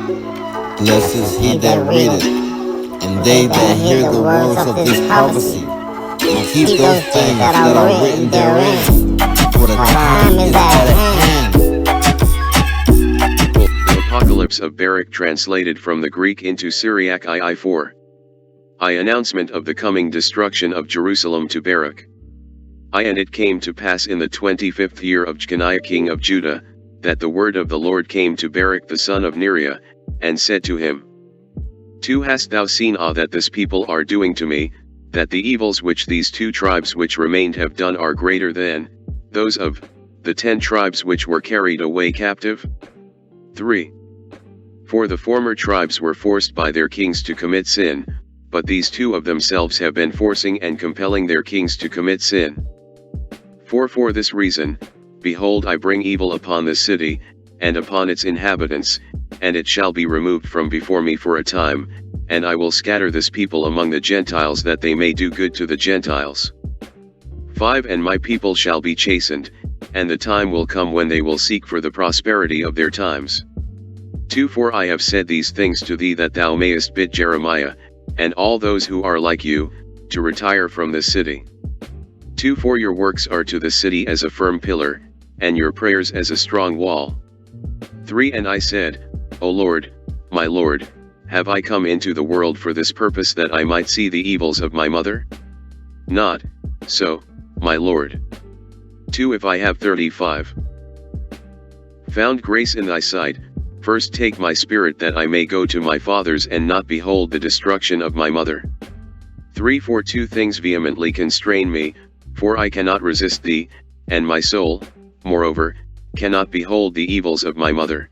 Blessed is he that readeth, and they that hear the words of this prophecy, and keep those things that are written therein, for the time is at hand. The Apocalypse of Baruch, translated from the Greek into Syriac II4. I announcement of the coming destruction of Jerusalem to Baruch. And it came to pass in the 25th year of Jeconiah king of Judah, that the word of the Lord came to Baruch the son of Neriah, and said to him, 2 Hast thou seen all that this people are doing to me, that the evils which these 2 tribes which remained have done are greater than those of the 10 tribes which were carried away captive? 3. For the former tribes were forced by their kings to commit sin, but these 2 of themselves have been forcing and compelling their kings to commit sin. 4. For this reason, behold, I bring evil upon this city, and upon its inhabitants, and it shall be removed from before me for a time, and I will scatter this people among the Gentiles, that they may do good to the Gentiles. 5. And my people shall be chastened, and the time will come when they will seek for the prosperity of their times. 2. For I have said these things to thee, that thou mayest bid Jeremiah, and all those who are like you, to retire from this city. 2. For your works are to the city as a firm pillar, and your prayers as a strong wall. 3. And I said, O Lord, my Lord, have I come into the world for this purpose, that I might see the evils of my mother? Not so, my Lord. 2. If I have 35 found grace in thy sight, first take my spirit, that I may go to my fathers, and not behold the destruction of my mother. 3. For 2 things vehemently constrain me, for I cannot resist thee, and my soul, moreover, cannot behold the evils of my mother.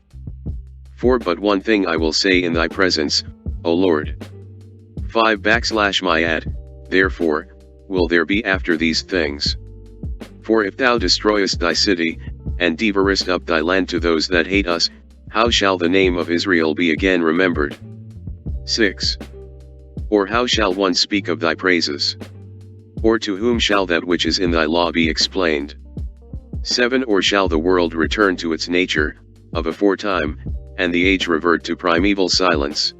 4. But one thing I will say in thy presence, O Lord. 5 Therefore, will there be after these things. For if thou destroyest thy city, and devourest up thy land to those that hate us, how shall the name of Israel be again remembered? 6. Or how shall one speak of thy praises? Or to whom shall that which is in thy law be explained? 7. Or shall the world return to its nature, of aforetime, and the age revert to primeval silence?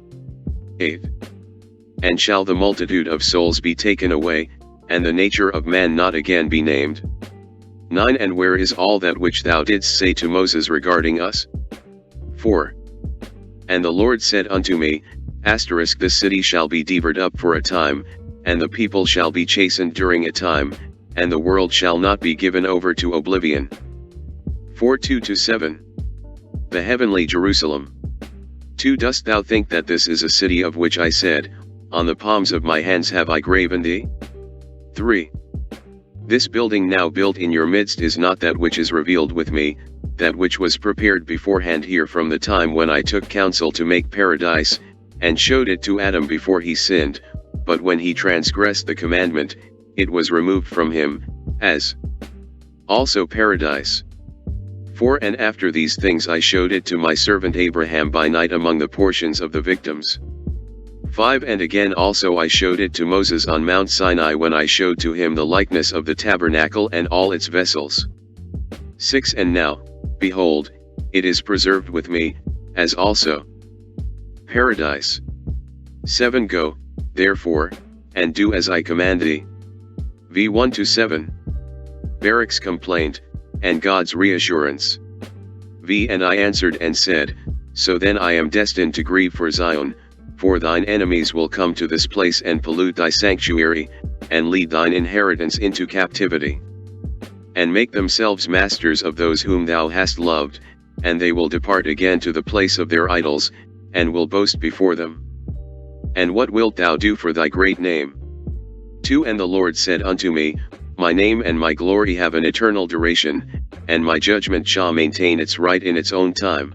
8. And shall the multitude of souls be taken away, and the nature of man not again be named? 9. And where is all that which thou didst say to Moses regarding us? 4. And the Lord said unto me, This city shall be devoured up for a time, and the people shall be chastened during a time, and the world shall not be given over to oblivion. 4:2-7. The heavenly Jerusalem. 2. Dost thou think that this is a city of which I said, On the palms of my hands have I graven thee? 3. This building now built in your midst is not that which is revealed with me, that which was prepared beforehand here from the time when I took counsel to make paradise, and showed it to Adam before he sinned, but when he transgressed the commandment, it was removed from him, as also paradise. 4. And after these things I showed it to my servant Abraham by night among the portions of the victims. 5. And again also I showed it to Moses on Mount Sinai, when I showed to him the likeness of the tabernacle and all its vessels. 6. And now, behold, it is preserved with me, as also paradise. 7. Go, therefore, and do as I command thee. V1-7. Baruch's complaint, and God's reassurance. And I answered and said, So then I am destined to grieve for Zion, for thine enemies will come to this place and pollute thy sanctuary, and lead thine inheritance into captivity, and make themselves masters of those whom thou hast loved, and they will depart again to the place of their idols, and will boast before them. And what wilt thou do for thy great name? 2. And the Lord said unto me, My name and my glory have an eternal duration, and my judgment shall maintain its right in its own time.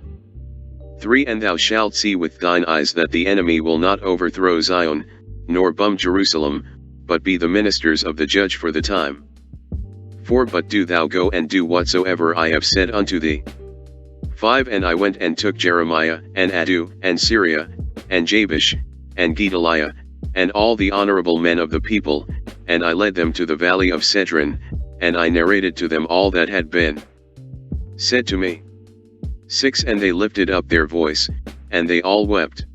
3. And thou shalt see with thine eyes that the enemy will not overthrow Zion, nor bum Jerusalem, but be the ministers of the judge for the time. 4. But do thou go and do whatsoever I have said unto thee. 5. And I went and took Jeremiah, and Addu, and Syria, and Jabesh, and Gedaliah, and all the honorable men of the people, and I led them to the valley of Cedron, and I narrated to them all that had been said to me. 6. And they lifted up their voice, and they all wept.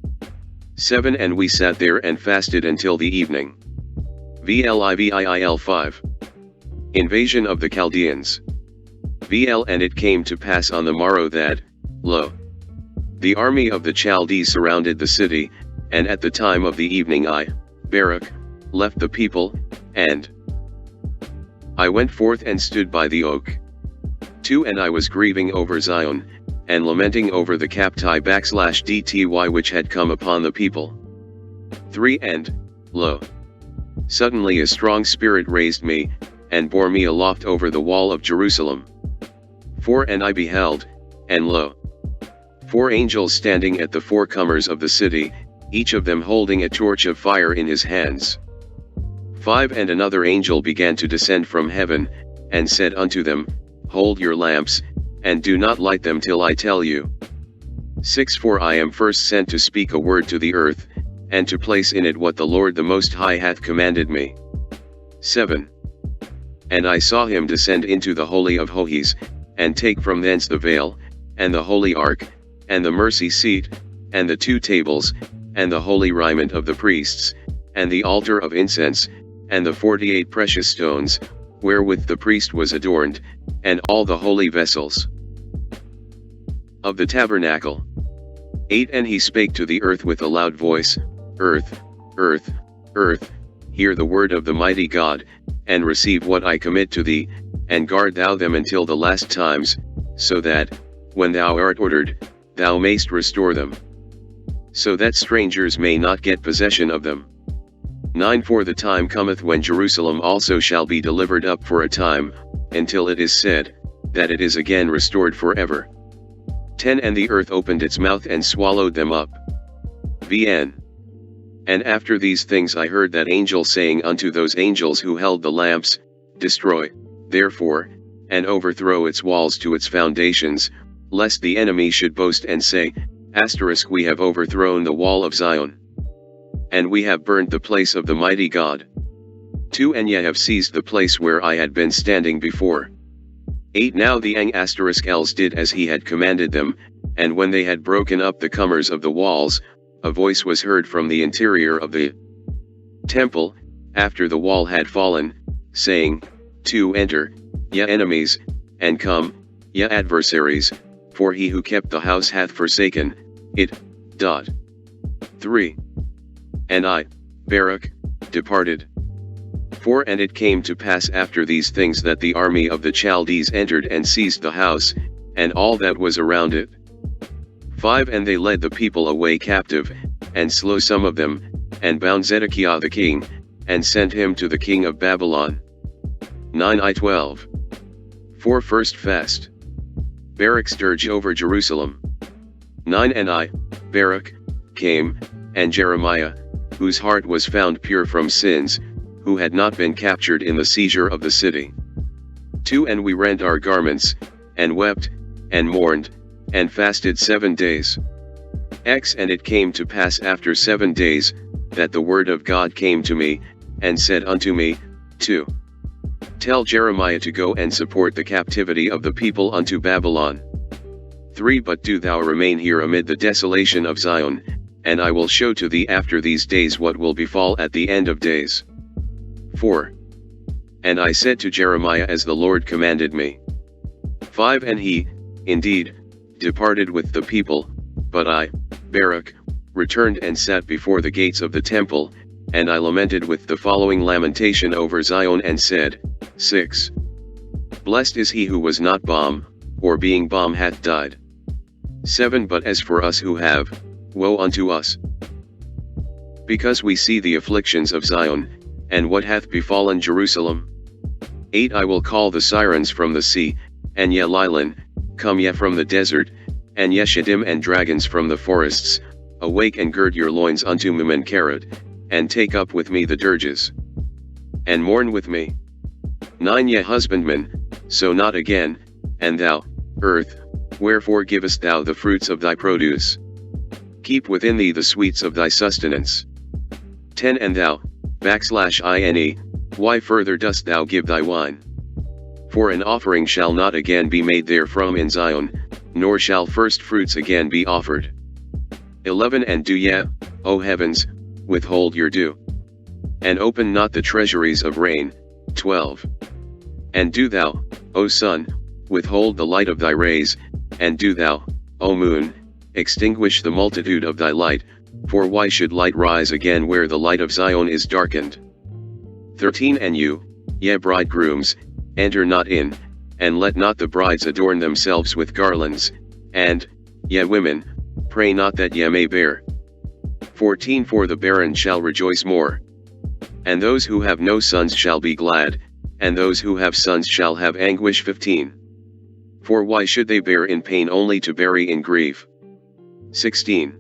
7 And we sat there and fasted until the evening. VLIVIIL 5. Invasion of the Chaldeans. VL And it came to pass on the morrow that, lo, the army of the Chaldees surrounded the city, and at the time of the evening I, Baruch, left the people, and I went forth and stood by the oak. 2 And I was grieving over Zion, and lamenting over the capti/dty which had come upon the people. 3 And, lo, suddenly a strong spirit raised me, and bore me aloft over the wall of Jerusalem. 4 And I beheld, and lo, 4 angels standing at the 4 corners of the city, each of them holding a torch of fire in his hands. 5 And another angel began to descend from heaven, and said unto them, Hold your lamps, and do not light them till I tell you. 6 For I am first sent to speak a word to the earth, and to place in it what the Lord the Most High hath commanded me. 7 And I saw him descend into the Holy of Holies, and take from thence the veil, and the holy ark, and the mercy seat, and the 2 tables, and the holy raiment of the priests, and the altar of incense, and the 48 precious stones, wherewith the priest was adorned, and all the holy vessels of the tabernacle. 8 And he spake to the earth with a loud voice, Earth, earth, earth, hear the word of the mighty God, and receive what I commit to thee, and guard thou them until the last times, so that, when thou art ordered, thou mayst restore them, so that strangers may not get possession of them. 9 For the time cometh when Jerusalem also shall be delivered up for a time, until it is said, that it is again restored forever. 10 And the earth opened its mouth and swallowed them up. VN And after these things I heard that angel saying unto those angels who held the lamps, Destroy, therefore, and overthrow its walls to its foundations, lest the enemy should boast and say, We have overthrown the wall of Zion, and we have burnt the place of the mighty God. 2 And ye have seized the place where I had been standing before. 8 Now the Els did as he had commanded them, and when they had broken up the corners of the walls, a voice was heard from the interior of the temple, after the wall had fallen, saying, 2 Enter, ye enemies, and come, ye adversaries, for he who kept the house hath forsaken it. 3 And I, Baruch, departed. 4 And it came to pass after these things that the army of the Chaldees entered and seized the house, and all that was around it. 5 And they led the people away captive, and slew some of them, and bound Zedekiah the king, and sent him to the king of Babylon. 9 I-12. 4 First fast. Baruch's dirge over Jerusalem. 9 And I, Baruch, came, and Jeremiah, whose heart was found pure from sins, who had not been captured in the seizure of the city. 2 And we rent our garments, and wept, and mourned, and fasted 7 days. X And it came to pass after 7 days, that the word of God came to me, and said unto me, 2 Tell Jeremiah to go and support the captivity of the people unto Babylon. 3 But do thou remain here amid the desolation of Zion, and I will show to thee after these days what will befall at the end of days. 4 And I said to Jeremiah as the Lord commanded me. 5 And he, indeed, departed with the people, but I, Baruch, returned and sat before the gates of the temple, and I lamented with the following lamentation over Zion and said, 6 Blessed is he who was not bomb, or being bomb hath died. 7 But as for us who have, woe unto us, because we see the afflictions of Zion, and what hath befallen Jerusalem. 8 I will call the sirens from the sea, and ye lilan, come ye from the desert, and ye shaddim and dragons from the forests, awake and gird your loins unto Memenkared, and take up with me the dirges, and mourn with me. 9 Ye husbandmen, sow not again, and thou, earth, wherefore givest thou the fruits of thy produce? Keep within thee the sweets of thy sustenance. 10 And thou, /ine, why further dost thou give thy wine? For an offering shall not again be made therefrom in Zion, nor shall first fruits again be offered. 11 And do ye, O heavens, withhold your dew, and open not the treasuries of rain. 12 And do thou, O sun, withhold the light of thy rays, and do thou, O moon, extinguish the multitude of thy light, for why should light rise again where the light of Zion is darkened? 13 And you, ye bridegrooms, enter not in, and let not the brides adorn themselves with garlands, and, ye women, pray not that ye may bear. 14 For the barren shall rejoice more, and those who have no sons shall be glad, and those who have sons shall have anguish. 15 For why should they bear in pain only to bury in grief? 16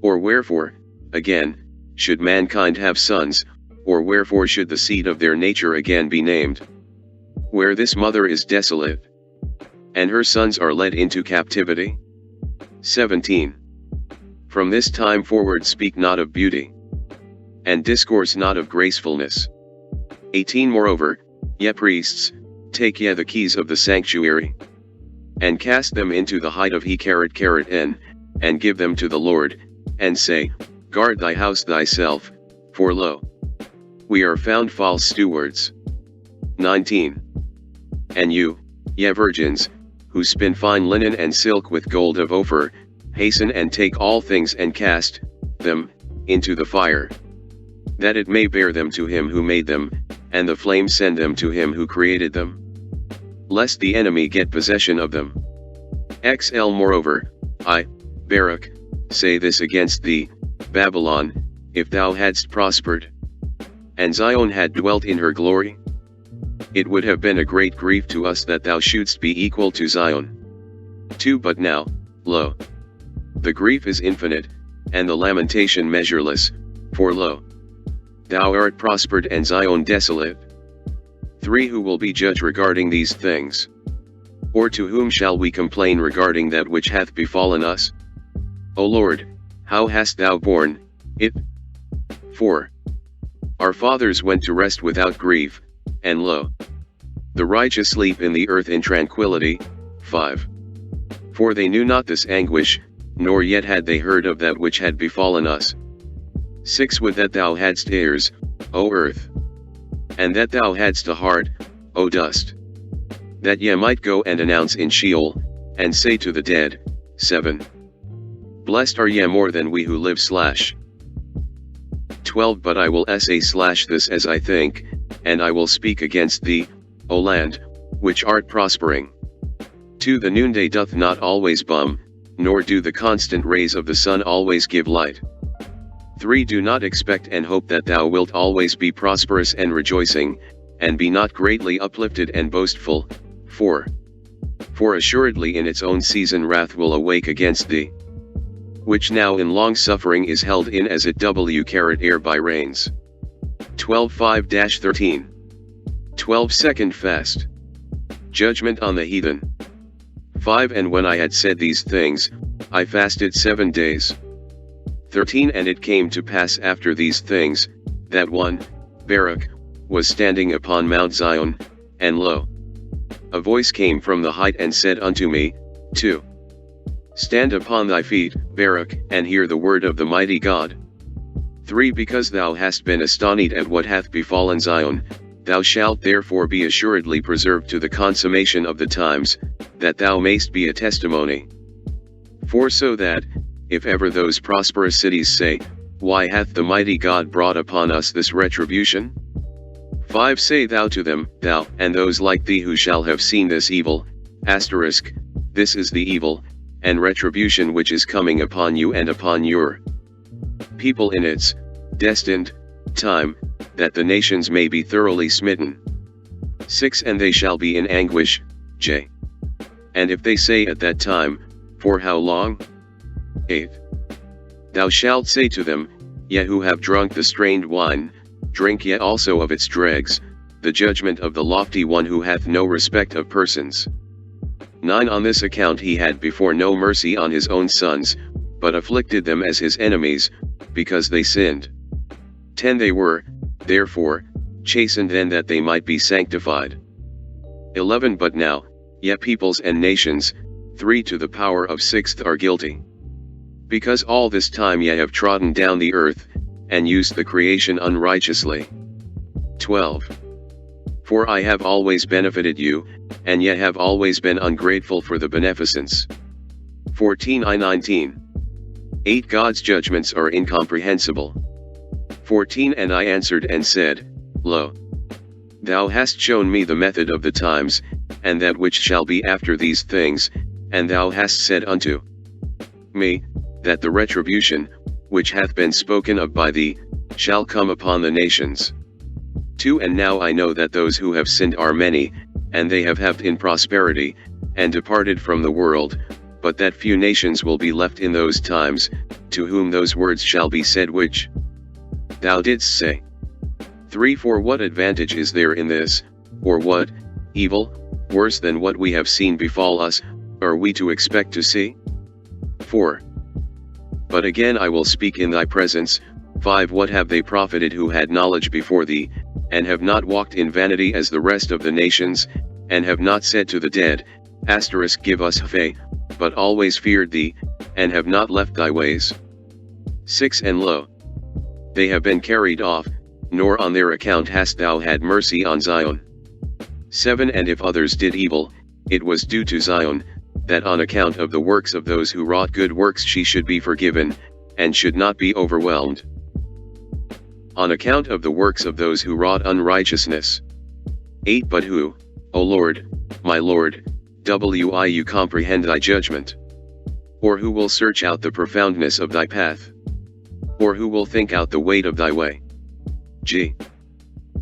Or wherefore, again, should mankind have sons, or wherefore should the seed of their nature again be named? Where this mother is desolate, and her sons are led into captivity? 17 From this time forward speak not of beauty, and discourse not of gracefulness. 18 Moreover, ye priests, take ye the keys of the sanctuary, and cast them into the height of He-Carat-Carat-En, and give them to the Lord, and say, Guard thy house thyself, for lo, we are found false stewards. 19 And you, ye virgins, who spin fine linen and silk with gold of Ophir, hasten and take all things and cast them into the fire, that it may bear them to him who made them, and the flame send them to him who created them, lest the enemy get possession of them. XL Moreover, I, Baruch, say this against thee, Babylon, if thou hadst prospered, and Zion had dwelt in her glory, it would have been a great grief to us that thou shouldst be equal to Zion. 2 But now, lo, the grief is infinite, and the lamentation measureless, for lo, thou art prospered and Zion desolate. 3 Who will be judge regarding these things? Or to whom shall we complain regarding that which hath befallen us? O Lord, how hast thou borne it? 4 Our fathers went to rest without grief, and lo, the righteous sleep in the earth in tranquility. 5 For they knew not this anguish, nor yet had they heard of that which had befallen us. 6 Would that thou hadst ears, O earth, and that thou hadst a heart, O dust, that ye might go and announce in Sheol, and say to the dead. 7 Blessed are ye more than we who live. 12 But I will say this as I think, and I will speak against thee, O land, which art prospering. 2 The noonday doth not always bum, nor do the constant rays of the sun always give light. 3 Do not expect and hope that thou wilt always be prosperous and rejoicing, and be not greatly uplifted and boastful. 4 For assuredly in its own season wrath will awake against thee, which now in long suffering is held in as it w by rains. 12:5-13 12 Second Fast. Judgment on the heathen. 5 And when I had said these things, I fasted 7 days. 13 And it came to pass after these things, that one, Baruch, was standing upon Mount Zion, and lo, a voice came from the height and said unto me, 2 Stand upon thy feet, Baruch, and hear the word of the mighty God. 3 Because thou hast been astonished at what hath befallen Zion, thou shalt therefore be assuredly preserved to the consummation of the times, that thou mayst be a testimony. 4 So that, if ever those prosperous cities say, Why hath the mighty God brought upon us this retribution? 5 Say thou to them, thou, and those like thee who shall have seen this evil, this is the evil, and retribution which is coming upon you and upon your people in its destined time, that the nations may be thoroughly smitten. 6 And they shall be in anguish. J. And if they say at that time, For how long? 8 Thou shalt say to them, Ye who have drunk the strained wine, drink ye also of its dregs, the judgment of the lofty one who hath no respect of persons. 9 On this account he had before no mercy on his own sons, but afflicted them as his enemies, because they sinned. 10 They were, therefore, chastened then that they might be sanctified. 11 But now, ye peoples and nations, 3 to the power of 6 are guilty. Because all this time ye have trodden down the earth, and used the creation unrighteously. 12. For I have always benefited you, and ye have always been ungrateful for the beneficence. 14:19. 8 God's judgments are incomprehensible. 14 And I answered and said, Lo, thou hast shown me the method of the times, and that which shall be after these things, and thou hast said unto me, that the retribution, which hath been spoken of by thee, shall come upon the nations. 2 And now I know that those who have sinned are many, and they have lived in prosperity, and departed from the world, but that few nations will be left in those times, to whom those words shall be said which thou didst say. 3 For what advantage is there in this, or what evil, worse than what we have seen befall us, are we to expect to see? 4 But again I will speak in thy presence. 5 What have they profited who had knowledge before thee, and have not walked in vanity as the rest of the nations, and have not said to the dead, Give us faith, but always feared thee, and have not left thy ways. 6 And lo, they have been carried off, nor on their account hast thou had mercy on Zion. 7 And if others did evil, it was due to Zion, that on account of the works of those who wrought good works she should be forgiven, and should not be overwhelmed. On account of the works of those who wrought unrighteousness. 8 But who, O Lord, my Lord, will you comprehend thy judgment? Or who will search out the profoundness of thy path? Or who will think out the weight of thy way? G.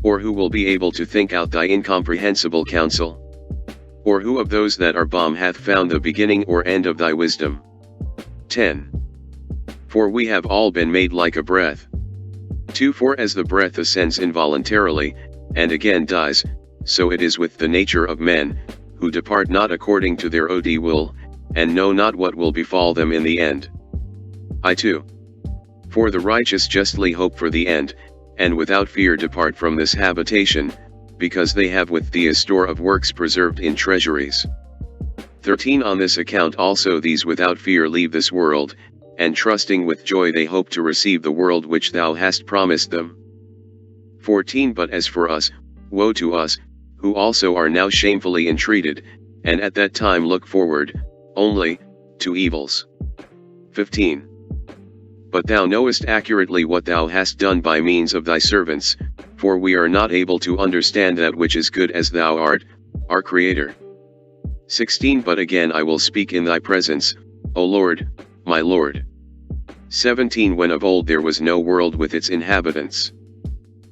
Or who will be able to think out thy incomprehensible counsel? Or who of those that are dumb hath found the beginning or end of thy wisdom? 10. For we have all been made like a breath. 2 For as the breath ascends involuntarily, and again dies, so it is with the nature of men, who depart not according to their own will, and know not what will befall them in the end. I2. For the righteous justly hope for the end, and without fear depart from this habitation, because they have with thee a store of works preserved in treasuries. 13 On this account also these without fear leave this world, and trusting with joy they hope to receive the world which thou hast promised them. 14 But as for us, woe to us, who also are now shamefully entreated, and at that time look forward, only, to evils. 15 But thou knowest accurately what thou hast done by means of thy servants, for we are not able to understand that which is good as thou art, our Creator. 16 But again I will speak in thy presence, O Lord, my Lord. 17 When of old there was no world with its inhabitants,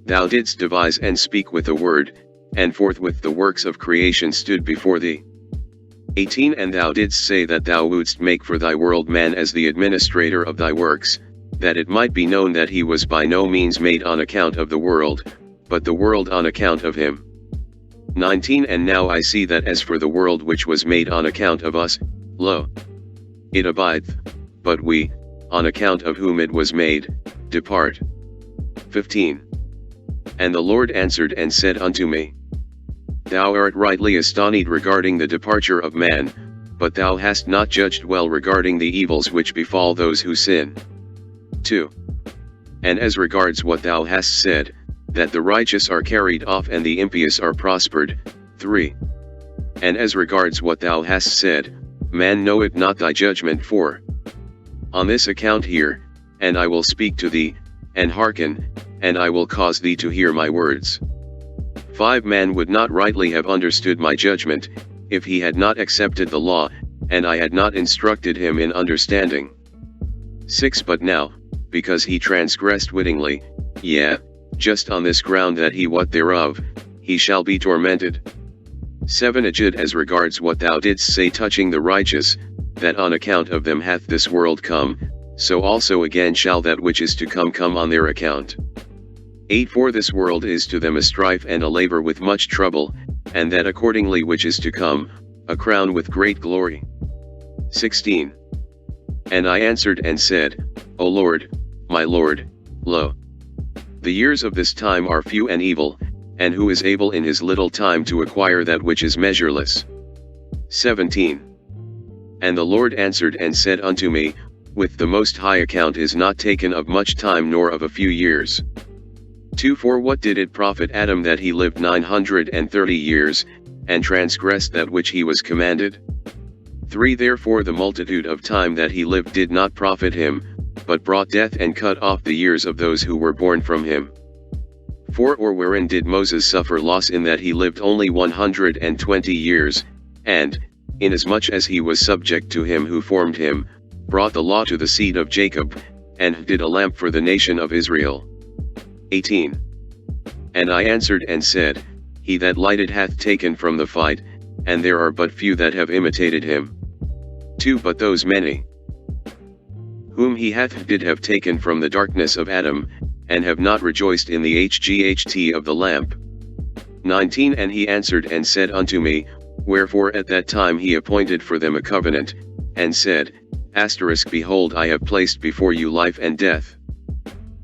thou didst devise and speak with a word, and forthwith the works of creation stood before thee. 18 And thou didst say that thou wouldst make for thy world man as the administrator of thy works, that it might be known that he was by no means made on account of the world, but the world on account of him. 19 And now I see that as for the world which was made on account of us, lo, it abideth, but we, on account of whom it was made, depart. 15 And the Lord answered and said unto me, Thou art rightly astonished regarding the departure of man, but thou hast not judged well regarding the evils which befall those who sin. 2 And as regards what thou hast said, that the righteous are carried off and the impious are prospered. 3 And as regards what thou hast said, man knoweth not thy judgment. 4 On this account hear, and I will speak to thee, and hearken, and I will cause thee to hear my words. 5 Man would not rightly have understood my judgment, if he had not accepted the law, and I had not instructed him in understanding. 6 But now, because he transgressed wittingly, yea, just on this ground that he what thereof, he shall be tormented. 7 Ajid As regards what thou didst say touching the righteous, that on account of them hath this world come, so also again shall that which is to come on their account. 8 For this world is to them a strife and a labor with much trouble, and that accordingly which is to come, a crown with great glory. 16 And I answered and said, O Lord, my Lord, lo, the years of this time are few and evil, and who is able in his little time to acquire that which is measureless? 17 And the Lord answered and said unto me, with the Most High account is not taken of much time nor of a few years. 2. For what did it profit Adam that he lived 930 years, and transgressed that which he was commanded? 3. Therefore the multitude of time that he lived did not profit him, but brought death and cut off the years of those who were born from him. 4. Or wherein did Moses suffer loss in that he lived only 120 years, and, inasmuch as he was subject to him who formed him, brought the law to the seed of Jacob, and did a lamp for the nation of Israel. 18. And I answered and said, He that lighted hath taken from the fight, and there are but few that have imitated him. 2. But those many whom he did have taken from the darkness of Adam, and have not rejoiced in the hght of the lamp. 19. And he answered and said unto me, Wherefore at that time he appointed for them a covenant, and said, Behold, I have placed before you life and death.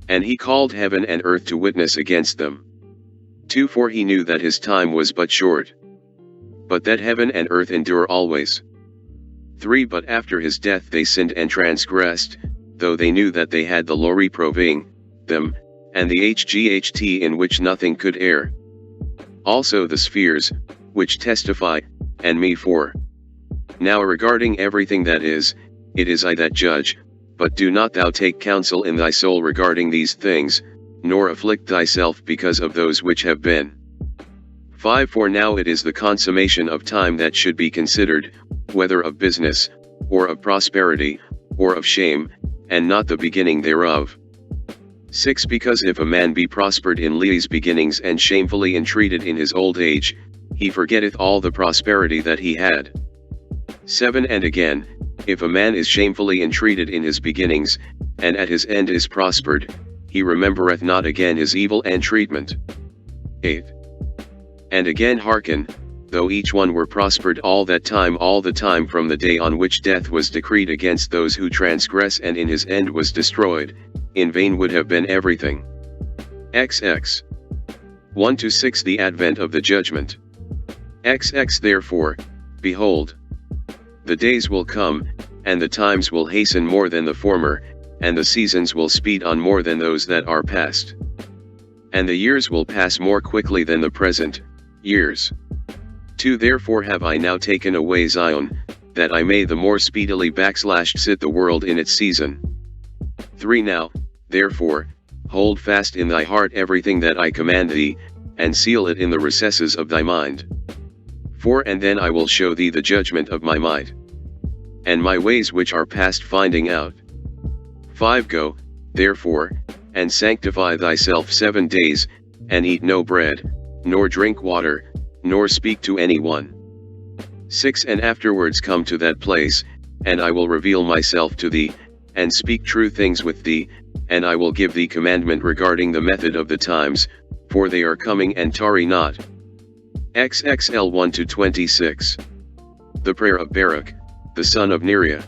And he called heaven and earth to witness against them. 2. For he knew that his time was but short, but that heaven and earth endure always. 3. But after his death they sinned and transgressed, though they knew that they had the law reproving them, and the hght in which nothing could err. Also the spheres, which testify, and me 4. Now regarding everything that is, it is I that judge, but do not thou take counsel in thy soul regarding these things, nor afflict thyself because of those which have been. 5. For now it is the consummation of time that should be considered, whether of business, or of prosperity, or of shame, and not the beginning thereof. 6. Because if a man be prospered in his beginnings and shamefully entreated in his old age, he forgetteth all the prosperity that he had. 7. And again, if a man is shamefully entreated in his beginnings, and at his end is prospered, he remembereth not again his evil entreatment. 8. And again hearken, though each one were prospered all the time from the day on which death was decreed against those who transgress and in his end was destroyed, in vain would have been everything. XX 1-6. The advent of the judgment. XX Therefore, behold, the days will come, and the times will hasten more than the former, and the seasons will speed on more than those that are past. And the years will pass more quickly than the present years. 2. Therefore have I now taken away Zion, that I may the more speedily sit the world in its season. 3. Now, therefore, hold fast in thy heart everything that I command thee, and seal it in the recesses of thy mind. 4. And then I will show thee the judgment of my might, and my ways which are past finding out. 5. Go, therefore, and sanctify thyself 7 days, and eat no bread, nor drink water, nor speak to any one. 6. And afterwards come to that place, and I will reveal myself to thee, and speak true things with thee, and I will give thee commandment regarding the method of the times, for they are coming and tarry not. XXL 1-26. The prayer of Baruch, the son of Neriah.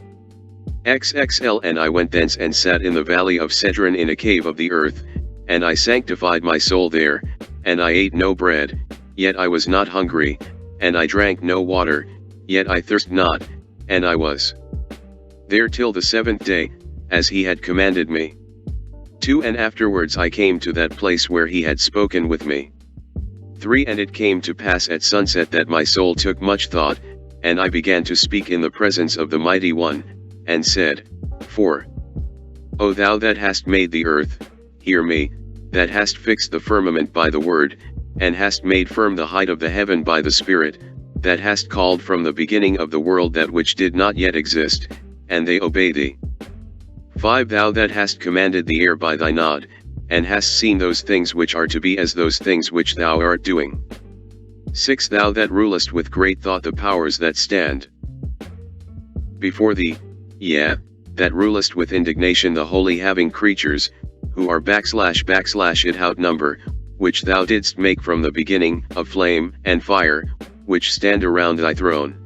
XXL And I went thence and sat in the valley of Cedron in a cave of the earth, and I sanctified my soul there, and I ate no bread, yet I was not hungry, and I drank no water, yet I thirst not, and I was there till the 7th day, as he had commanded me. 2. And afterwards I came to that place where he had spoken with me. 3. And it came to pass at sunset that my soul took much thought, and I began to speak in the presence of the Mighty One, and said, 4. O thou that hast made the earth, hear me, that hast fixed the firmament by the word, and hast made firm the height of the heaven by the Spirit, that hast called from the beginning of the world that which did not yet exist, and they obey thee. 5. Thou that hast commanded the air by thy nod, and hast seen those things which are to be as those things which thou art doing. 6. Thou that rulest with great thought the powers that stand before thee, yea, that rulest with indignation the holy having creatures, who are / it outnumber, which thou didst make from the beginning, of flame and fire, which stand around thy throne.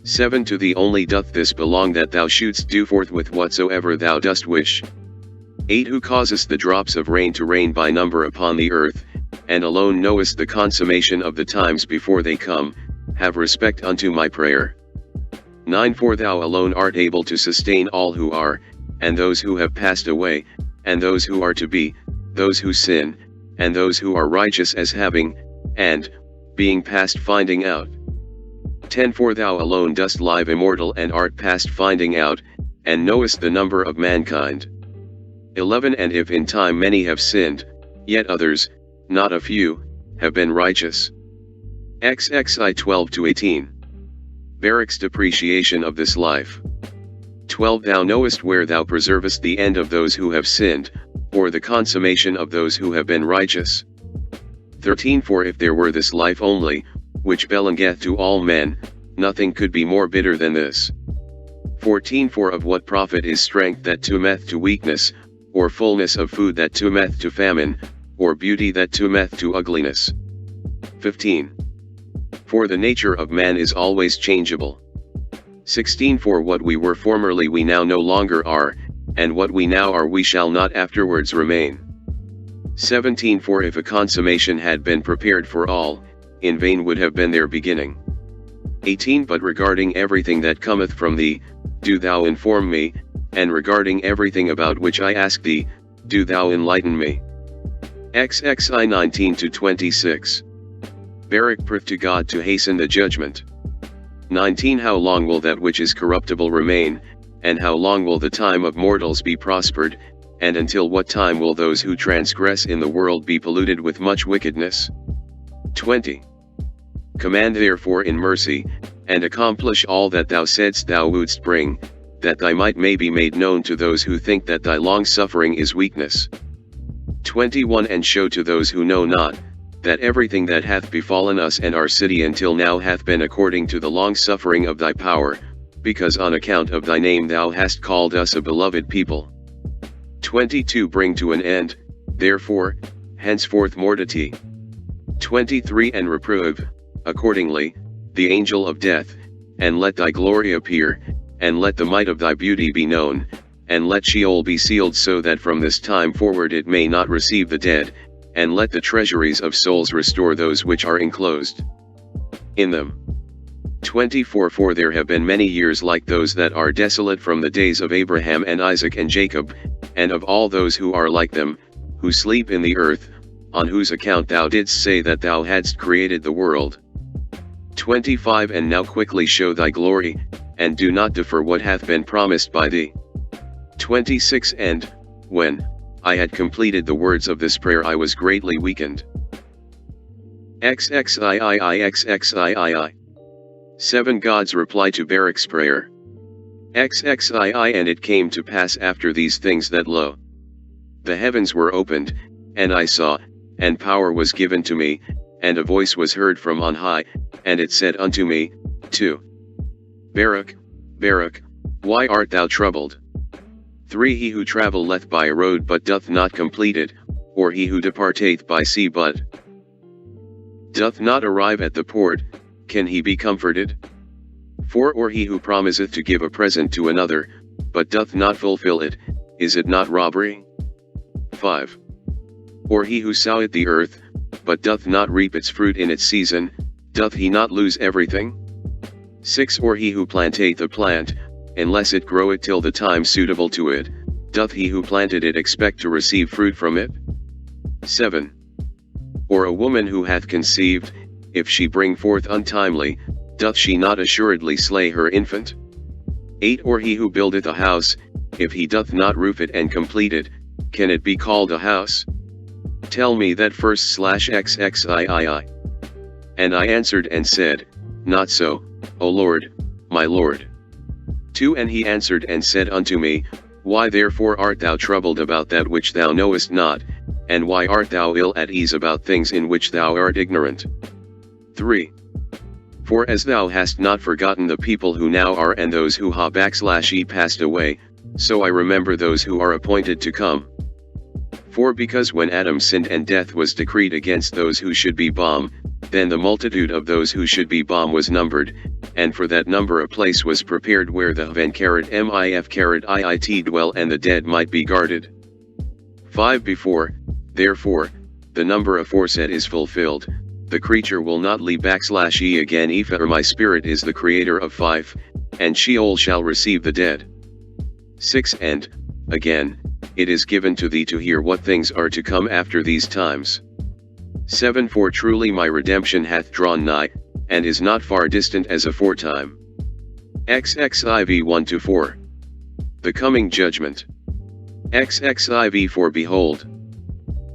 7. To thee only doth this belong, that thou shouldst do forthwith whatsoever thou dost wish. 8. Who causest the drops of rain to rain by number upon the earth, and alone knowest the consummation of the times before they come, have respect unto my prayer. 9 For thou alone art able to sustain all who are, and those who have passed away, and those who are to be, those who sin, and those who are righteous as having, and, being past finding out. 10 For thou alone dost live immortal and art past finding out, and knowest the number of mankind. 11 And if in time many have sinned, yet others, not a few, have been righteous. XXI 12-18. Baruch's depreciation of this life. 12 Thou knowest where thou preservest the end of those who have sinned, or the consummation of those who have been righteous. 13 For if there were this life only, which belongeth to all men, nothing could be more bitter than this. 14 For of what profit is strength that turneth to weakness, or fullness of food that turneth to famine, or beauty that turneth to ugliness. 15. For the nature of man is always changeable. 16 For what we were formerly we now no longer are, and what we now are we shall not afterwards remain. 17 For if a consummation had been prepared for all, in vain would have been their beginning. 18 But regarding everything that cometh from thee, do thou inform me, and regarding everything about which I ask thee, do thou enlighten me. XXI 19-26. Baruch prayeth to God to hasten the judgment. 19 How long will that which is corruptible remain, and how long will the time of mortals be prospered, and until what time will those who transgress in the world be polluted with much wickedness? 20. Command therefore in mercy, and accomplish all that thou saidst thou wouldst bring, that thy might may be made known to those who think that thy long-suffering is weakness. 21 And show to those who know not, that everything that hath befallen us and our city until now hath been according to the long-suffering of thy power, because on account of thy name thou hast called us a beloved people. 22 Bring to an end, therefore, henceforth mortity. 23 And reprove, accordingly, the angel of death, and let thy glory appear, and let the might of thy beauty be known, and let Sheol be sealed so that from this time forward it may not receive the dead, and let the treasuries of souls restore those which are enclosed in them. 24 For there have been many years like those that are desolate from the days of Abraham and Isaac and Jacob, and of all those who are like them, who sleep in the earth, on whose account thou didst say that thou hadst created the world. 25 And now quickly show thy glory, and do not defer what hath been promised by thee. 26 And, when I had completed the words of this prayer I was greatly weakened. XXIII. 7 God's reply to Baruch's prayer. XXII And it came to pass after these things that lo, the heavens were opened, and I saw, and power was given to me, and a voice was heard from on high, and it said unto me, 2. Baruch, Baruch, why art thou troubled? 3 He who travelleth by a road but doth not complete it, or he who departeth by sea but doth not arrive at the port, can he be comforted? 4 Or he who promiseth to give a present to another, but doth not fulfill it, is it not robbery? 5. Or he who soweth the earth, but doth not reap its fruit in its season, doth he not lose everything? 6 Or he who planteth a plant, unless it groweth till the time suitable to it, doth he who planted it expect to receive fruit from it? 7. Or a woman who hath conceived, if she bring forth untimely, doth she not assuredly slay her infant? 8 Or he who buildeth a house, if he doth not roof it and complete it, can it be called a house? Tell me that first. XXIII. And I answered and said, Not so, O Lord, my Lord. 2 And he answered and said unto me, Why therefore art thou troubled about that which thou knowest not, and why art thou ill at ease about things in which thou art ignorant? 3. For as thou hast not forgotten the people who now are and those who /ye passed away, so I remember those who are appointed to come. 4 Because when Adam sinned and death was decreed against those who should be born, then the multitude of those who should be born was numbered, and for that number a place was prepared where the mif dwell and the dead might be guarded. 5 Before, therefore, the number aforesaid is fulfilled, the creature will not lie / again for my spirit is the creator of 5, and Sheol shall receive the dead. 6 And, again, it is given to thee to hear what things are to come after these times. 7 For truly my redemption hath drawn nigh, and is not far distant as aforetime. XXIV 1-4. The coming judgment. XXIV For behold,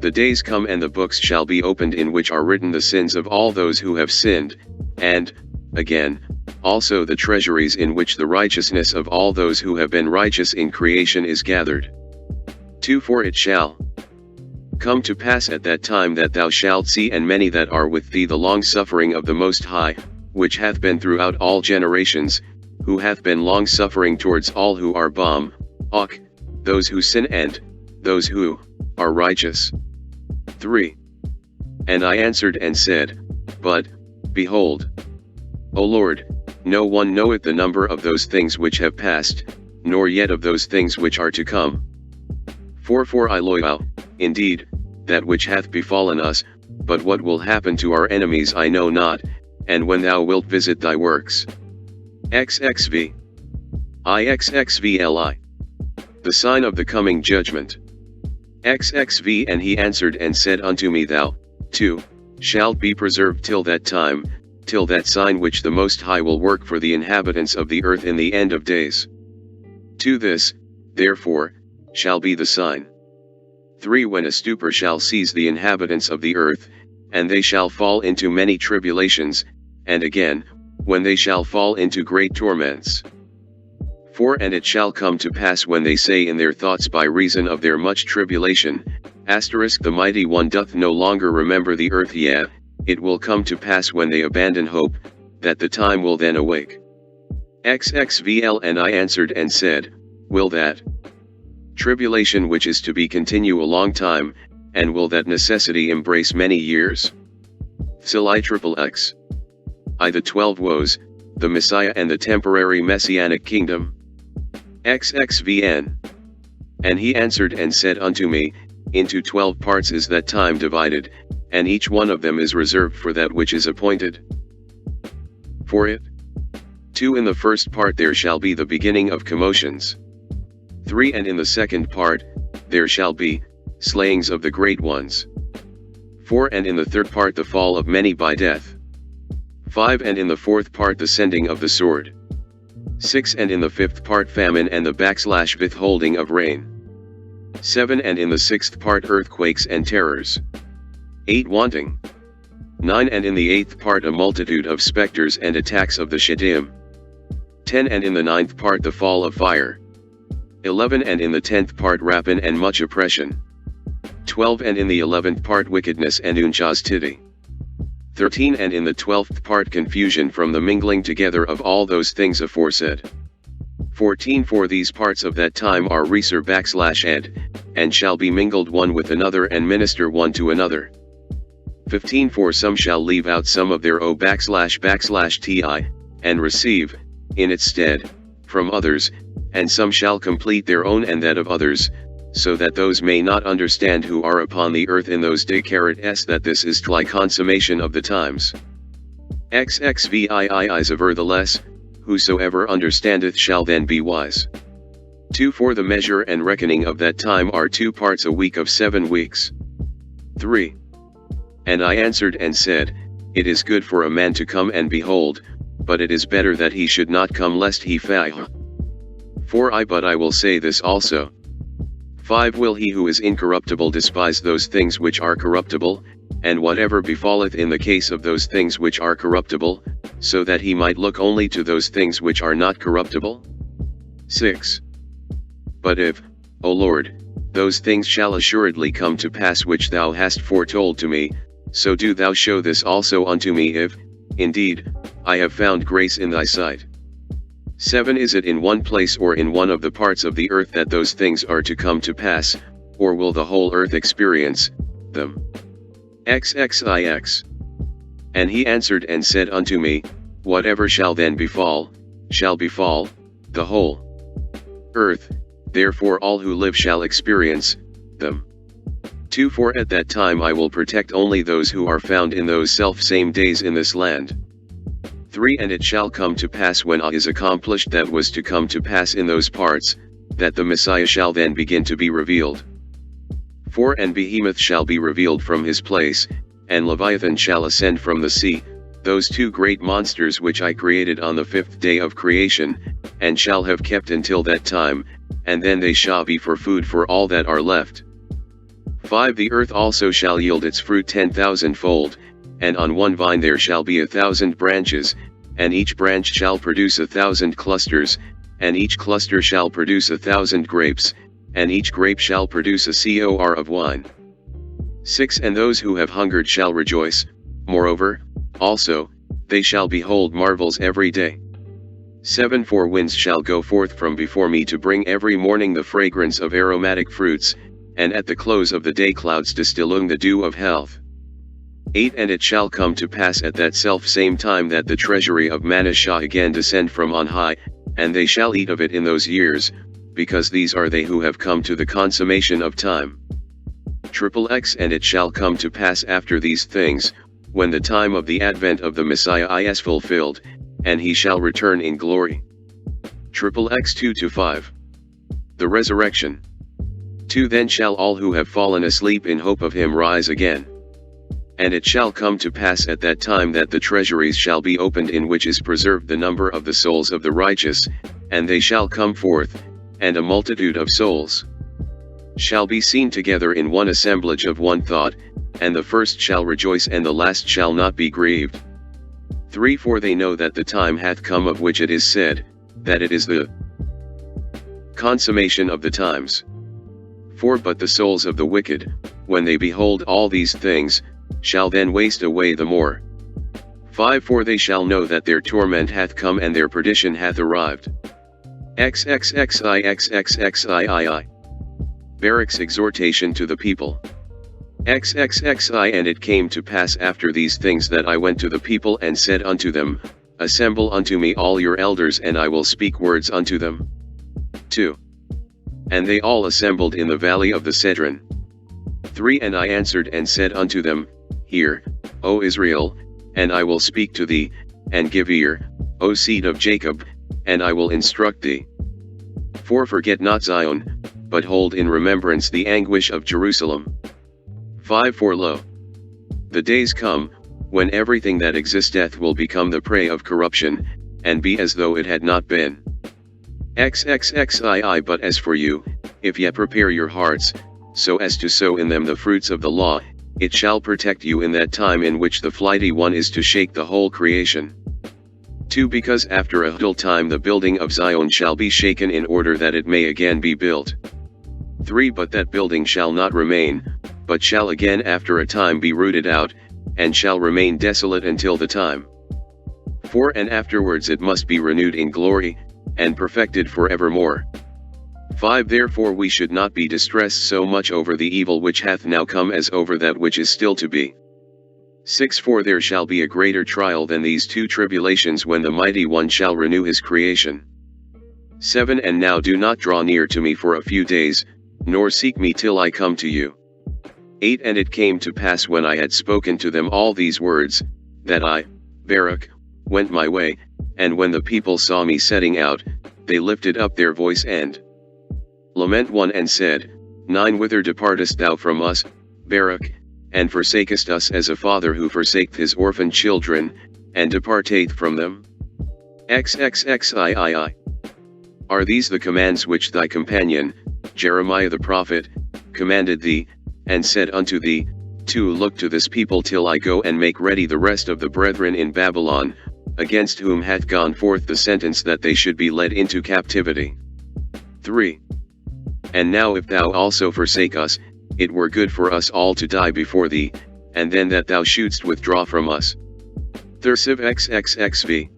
the days come and the books shall be opened in which are written the sins of all those who have sinned, and, again, also the treasuries in which the righteousness of all those who have been righteous in creation is gathered. 2 For it shall come to pass at that time that thou shalt see and many that are with thee the long suffering of the Most High, which hath been throughout all generations, who hath been long suffering towards all who are Och, those who sin and those who are righteous. 3 And I answered and said, But, behold, O Lord, no one knoweth the number of those things which have passed, nor yet of those things which are to come. 4 For I loyal, indeed, that which hath befallen us, but what will happen to our enemies I know not, and when thou wilt visit thy works. XXV. IXXVLI. The sign of the coming judgment. XXV And he answered and said unto me, Thou, too, shalt be preserved till that time, till that sign which the Most High will work for the inhabitants of the earth in the end of days. To this, therefore, shall be the sign. 3 When a stupor shall seize the inhabitants of the earth, and they shall fall into many tribulations, and again, when they shall fall into great torments. 4 And it shall come to pass when they say in their thoughts by reason of their much tribulation, the Mighty One doth no longer remember the earth, yea, it will come to pass when they abandon hope, that the time will then awake. XXVL And I answered and said, Will that tribulation which is to be continue a long time, and will that necessity embrace many years? XXX. I the 12 woes, the Messiah and the temporary messianic kingdom. XXVN. And he answered and said unto me, Into 12 parts is that time divided, and each one of them is reserved for that which is appointed for it. 2 In the first part there shall be the beginning of commotions. 3 And in the second part, there shall be slayings of the great ones. 4 And in the third part the fall of many by death. 5 And in the fourth part the sending of the sword. 6 And in the fifth part famine and the / withholding of rain. 7 And in the sixth part earthquakes and terrors. 8 Wanting. 9 And in the eighth part a multitude of specters and attacks of the Sheddim. 10 And in the ninth part the fall of fire. 11 And in the 10th part rapine and much oppression. 12 And in the 11th part wickedness and unjustity. 13 And in the 12th part confusion from the mingling together of all those things aforesaid. 14 For these parts of that time are reser / ed, and shall be mingled one with another and minister one to another. 15 For some shall leave out some of their / ti, and receive, in its stead, from others, and some shall complete their own and that of others, so that those may not understand who are upon the earth in those days that this is thy consummation of the times. XXVIIIs whosoever understandeth shall then be wise. 2 For the measure and reckoning of that time are 2 parts a week of 7 weeks. 3 And I answered and said, It is good for a man to come and behold, but it is better that he should not come lest he fail. 4 But I will say this also. 5 Will he who is incorruptible despise those things which are corruptible, and whatever befalleth in the case of those things which are corruptible, so that he might look only to those things which are not corruptible? 6 But if, O Lord, those things shall assuredly come to pass which thou hast foretold to me, so do thou show this also unto me if, indeed, I have found grace in thy sight. 7 Is it in one place or in one of the parts of the earth that those things are to come to pass, or will the whole earth experience them? XXIX. And he answered and said unto me, Whatever shall then befall, shall befall the whole earth, therefore all who live shall experience them. 2 For at that time I will protect only those who are found in those self-same days in this land. 3 And it shall come to pass when all is accomplished that was to come to pass in those parts, that the Messiah shall then begin to be revealed. 4 And Behemoth shall be revealed from his place, and Leviathan shall ascend from the sea, those two great monsters which I created on the 5th day of creation, and shall have kept until that time, and then they shall be for food for all that are left. 5 The earth also shall yield its fruit 10,000-fold, and on one vine there shall be 1,000 branches, and each branch shall produce 1,000 clusters, and each cluster shall produce 1,000 grapes, and each grape shall produce a cor of wine. 6 And those who have hungered shall rejoice, moreover, also, they shall behold marvels every day. 7 For winds shall go forth from before me to bring every morning the fragrance of aromatic fruits, and at the close of the day clouds distilling the dew of health. 8 And it shall come to pass at that self-same time that the treasury of manna shall again descend from on high, and they shall eat of it in those years, because these are they who have come to the consummation of time. XXX And it shall come to pass after these things, when the time of the advent of the Messiah is fulfilled, and he shall return in glory. XXX 2-5 The resurrection. 2 Then shall all who have fallen asleep in hope of him rise again. And it shall come to pass at that time that the treasuries shall be opened in which is preserved the number of the souls of the righteous, and they shall come forth, and a multitude of souls shall be seen together in one assemblage of one thought, and the first shall rejoice and the last shall not be grieved. 3 For they know that the time hath come of which it is said, that it is the consummation of the times. 4 But the souls of the wicked, when they behold all these things, shall then waste away the more. 5 For they shall know that their torment hath come and their perdition hath arrived. XXXIXXXIII Baruch's exhortation to the people. XXXI And it came to pass after these things that I went to the people and said unto them, Assemble unto me all your elders and I will speak words unto them. 2 And they all assembled in the valley of the Cedron. 3 And I answered and said unto them, Hear, O Israel, and I will speak to thee, and give ear, O seed of Jacob, and I will instruct thee. 4 Forget not Zion, but hold in remembrance the anguish of Jerusalem. 5 For lo, the days come, when everything that existeth will become the prey of corruption, and be as though it had not been. XXXII But as for you, if ye prepare your hearts, so as to sow in them the fruits of the law, it shall protect you in that time in which the flighty one is to shake the whole creation. 2 Because after a little time the building of Zion shall be shaken in order that it may again be built. 3 But that building shall not remain, but shall again after a time be rooted out, and shall remain desolate until the time. 4 And afterwards it must be renewed in glory, and perfected forevermore. 5 Therefore we should not be distressed so much over the evil which hath now come as over that which is still to be. 6 For there shall be a greater trial than these two tribulations when the Mighty One shall renew his creation. 7 And now do not draw near to me for a few days, nor seek me till I come to you. 8 And it came to pass when I had spoken to them all these words, that I, Baruch, went my way, and when the people saw me setting out, they lifted up their voice and lament 1 And said, 9 Whither departest thou from us, Baruch, and forsakest us as a father who forsaketh his orphan children, and departeth from them? XXXIII Are these the commands which thy companion, Jeremiah the prophet, commanded thee, and said unto thee, to look to this people till I go and make ready the rest of the brethren in Babylon, against whom hath gone forth the sentence that they should be led into captivity? 3 And now if thou also forsake us, it were good for us all to die before thee, and then that thou shouldst withdraw from us. Thursiv XXXV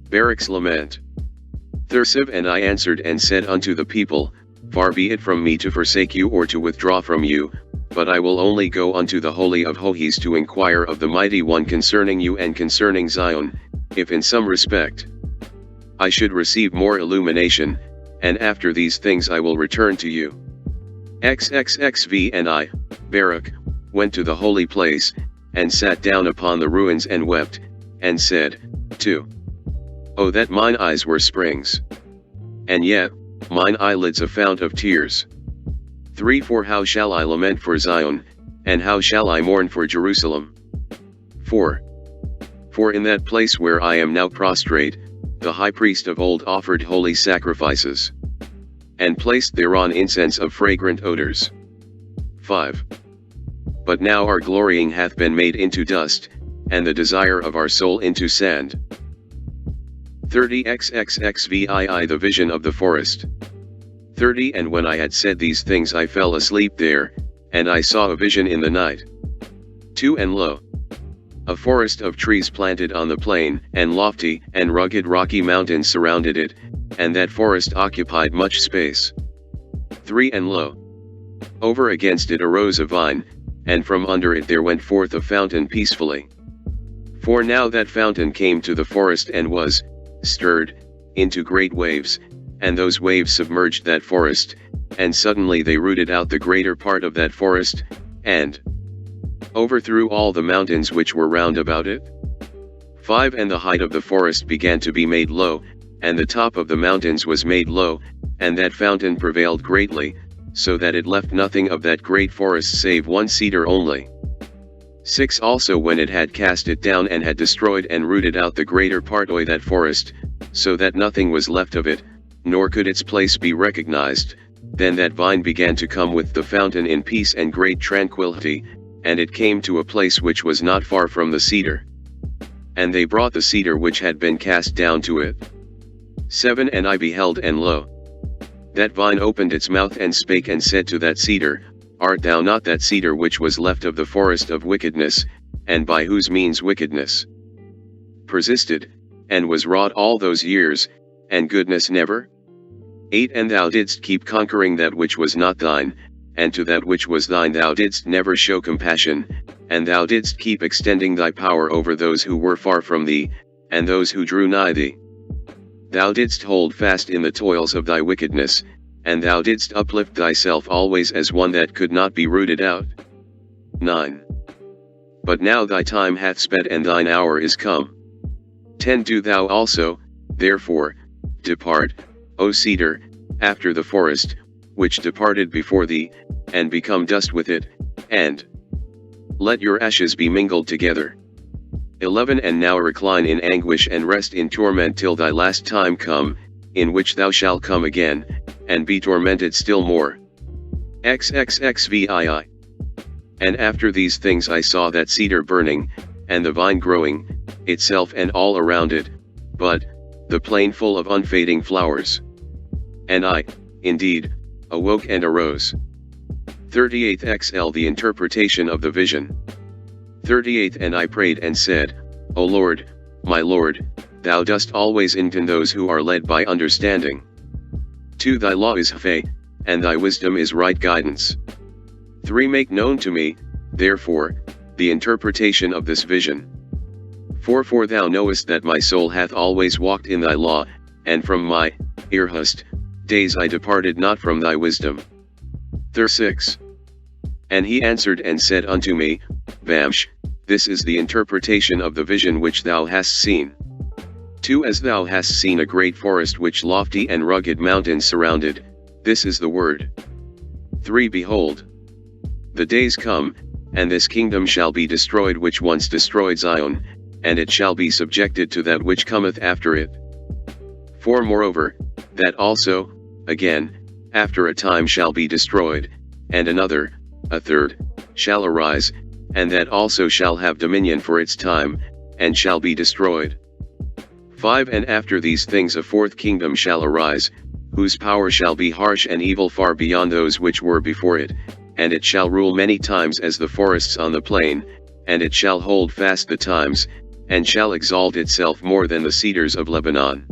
Baruch's lament. Thursiv And I answered and said unto the people, Far be it from me to forsake you or to withdraw from you, but I will only go unto the Holy of Holies to inquire of the Mighty One concerning you and concerning Zion, if in some respect I should receive more illumination, and after these things I will return to you. XXXV And I, Baruch, went to the holy place, and sat down upon the ruins and wept, and said, 2. Oh, that mine eyes were springs! And yet, mine eyelids a fount of tears. 3. For how shall I lament for Zion, and how shall I mourn for Jerusalem? 4. For in that place where I am now prostrate, the high priest of old offered holy sacrifices, and placed thereon incense of fragrant odors. 5. But now our glorying hath been made into dust, and the desire of our soul into sand. 30 XXXVII The vision of the forest. 30 And when I had said these things I fell asleep there, and I saw a vision in the night. 2 And lo, a forest of trees planted on the plain, and lofty and rugged rocky mountains surrounded it, and that forest occupied much space. 3 And lo, over against it arose a vine, and from under it there went forth a fountain peacefully. 4 Now that fountain came to the forest and was stirred into great waves, and those waves submerged that forest, and suddenly they rooted out the greater part of that forest, and overthrew all the mountains which were round about it. 5 And the height of the forest began to be made low, and the top of the mountains was made low, and that fountain prevailed greatly, so that it left nothing of that great forest save one cedar only. 6 Also when it had cast it down and had destroyed and rooted out the greater part of that forest, so that nothing was left of it, nor could its place be recognized, then that vine began to come with the fountain in peace and great tranquility, and it came to a place which was not far from the cedar. And they brought the cedar which had been cast down to it. 7 And I beheld, and lo, that vine opened its mouth and spake and said to that cedar, Art thou not that cedar which was left of the forest of wickedness, and by whose means wickedness persisted, and was wrought all those years, and goodness never? 8 And thou didst keep conquering that which was not thine, and to that which was thine thou didst never show compassion, and thou didst keep extending thy power over those who were far from thee, and those who drew nigh thee. Thou didst hold fast in the toils of thy wickedness, and thou didst uplift thyself always as one that could not be rooted out. 9. But now thy time hath sped and thine hour is come. 10 Do thou also, therefore, depart, O cedar, after the forest, which departed before thee, and become dust with it, and let your ashes be mingled together. 11 And now recline in anguish and rest in torment till thy last time come, in which thou shalt come again, and be tormented still more. XXXVII And after these things I saw that cedar burning, and the vine growing, itself and all around it, but the plain full of unfading flowers. And I, indeed, awoke and arose. 38 XL The interpretation of the vision. 38 And I prayed and said, O Lord, my Lord, thou dost always intend those who are led by understanding. 2 Thy law is faith, and thy wisdom is right guidance. 3 Make known to me, therefore, the interpretation of this vision. 4 For thou knowest that my soul hath always walked in thy law, and from my earliest days I departed not from thy wisdom. 36 And he answered and said unto me, Vamsh, this is the interpretation of the vision which thou hast seen. 2 As thou hast seen a great forest which lofty and rugged mountains surrounded, this is the word. 3 Behold, the days come, and this kingdom shall be destroyed which once destroyed Zion, and it shall be subjected to that which cometh after it. 4 Moreover, that also, again, after a time shall be destroyed, and another, a third, shall arise, and that also shall have dominion for its time, and shall be destroyed. 5 And after these things a fourth kingdom shall arise, whose power shall be harsh and evil far beyond those which were before it, and it shall rule many times as the forests on the plain, and it shall hold fast the times, and shall exalt itself more than the cedars of Lebanon.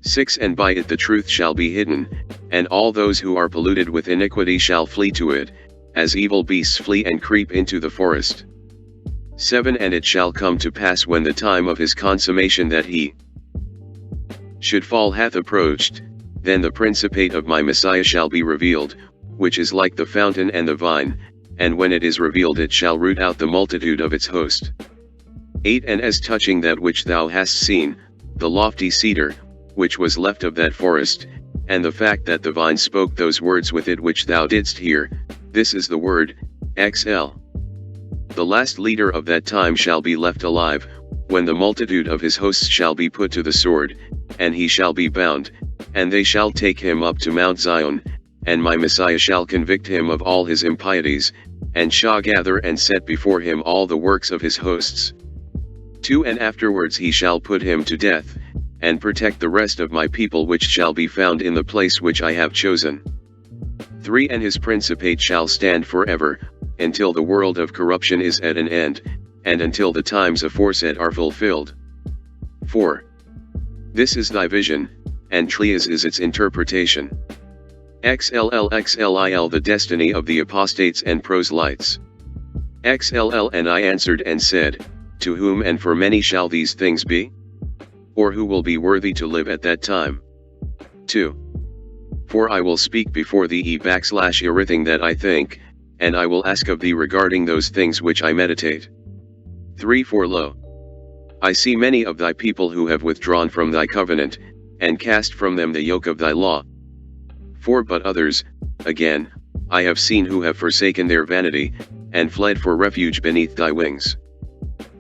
6 And by it the truth shall be hidden, and all those who are polluted with iniquity shall flee to it, as evil beasts flee and creep into the forest. 7 And it shall come to pass when the time of his consummation that he should fall hath approached, then the principate of my Messiah shall be revealed, which is like the fountain and the vine, and when it is revealed it shall root out the multitude of its host. 8 And as touching that which thou hast seen, the lofty cedar, which was left of that forest, and the fact that the vine spoke those words with it which thou didst hear, this is the word, XL. The last leader of that time shall be left alive, when the multitude of his hosts shall be put to the sword, and he shall be bound, and they shall take him up to Mount Zion, and my Messiah shall convict him of all his impieties, and shall gather and set before him all the works of his hosts. 2 And afterwards he shall put him to death, and protect the rest of my people which shall be found in the place which I have chosen. 3 And his principate shall stand forever, until the world of corruption is at an end, and until the times aforesaid are fulfilled. 4. This is thy vision, and Tlias is its interpretation. XLL the destiny of the apostates and proselytes. XLL And I answered and said, to whom and for many shall these things be? Or who will be worthy to live at that time? 2. For I will speak before thee everything that I think, and I will ask of thee regarding those things which I meditate. 3 For lo, I see many of thy people who have withdrawn from thy covenant, and cast from them the yoke of thy law. 4 But others, again, I have seen who have forsaken their vanity, and fled for refuge beneath thy wings.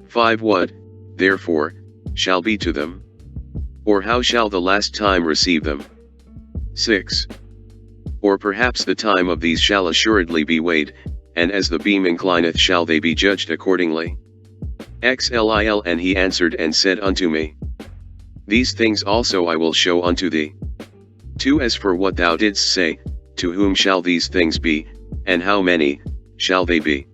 5 What, therefore, shall be to them? Or how shall the last time receive them? 6 Or perhaps the time of these shall assuredly be weighed, and as the beam inclineth shall they be judged accordingly. XLIL And he answered and said unto me, these things also I will show unto thee. 2 As for what thou didst say, to whom shall these things be, and how many shall they be?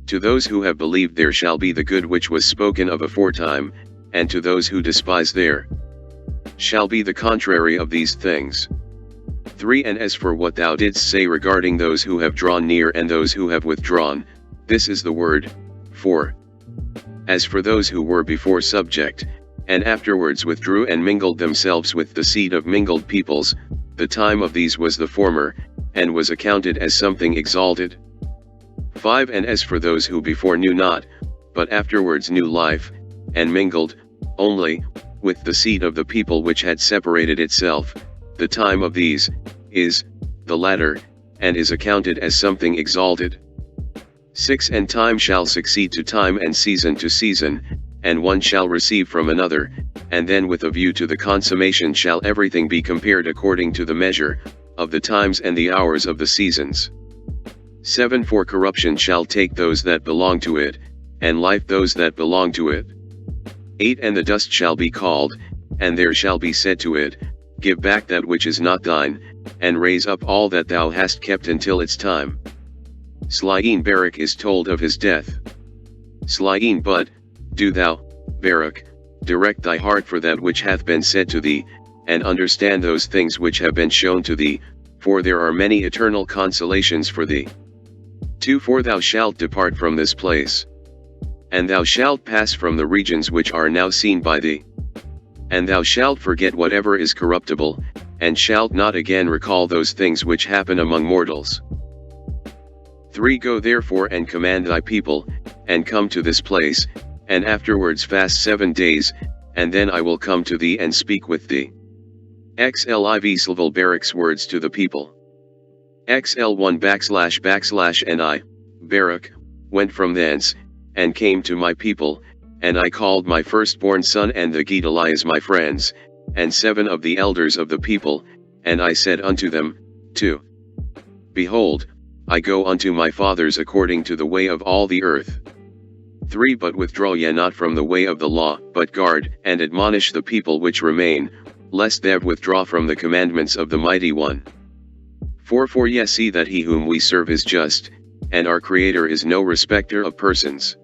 To those who have believed there shall be the good which was spoken of aforetime, and to those who despise there shall be the contrary of these things. 3 And as for what thou didst say regarding those who have drawn near and those who have withdrawn, this is the word, 4. As for those who were before subject, and afterwards withdrew and mingled themselves with the seed of mingled peoples, the time of these was the former, and was accounted as something exalted. 5 And as for those who before knew not, but afterwards knew life, and mingled, only, with the seed of the people which had separated itself, the time of these, is, the latter, and is accounted as something exalted. 6 And time shall succeed to time and season to season, and one shall receive from another, and then with a view to the consummation shall everything be compared according to the measure, of the times and the hours of the seasons. 7 For corruption shall take those that belong to it, and life those that belong to it. 8 And the dust shall be called, and there shall be said to it, give back that which is not thine, and raise up all that thou hast kept until its time. Slain Baruch is told of his death. Slain But, do thou, Baruch, direct thy heart for that which hath been said to thee, and understand those things which have been shown to thee, for there are many eternal consolations for thee. 2 For thou shalt depart from this place, and thou shalt pass from the regions which are now seen by thee. And thou shalt forget whatever is corruptible, and shalt not again recall those things which happen among mortals. 3 Go therefore and command thy people, and come to this place, and afterwards fast 7 days, and then I will come to thee and speak with thee. XLIV Silval Baruch's words to the people. XL1 / and I, Baruch, went from thence, and came to my people, and I called my firstborn son and the Gedaliahs my friends, and 7 of the elders of the people, and I said unto them, 2. Behold, I go unto my fathers according to the way of all the earth. 3 But withdraw ye not from the way of the law, but guard and admonish the people which remain, lest they withdraw from the commandments of the Mighty One. 4 For ye see that he whom we serve is just, and our Creator is no respecter of persons.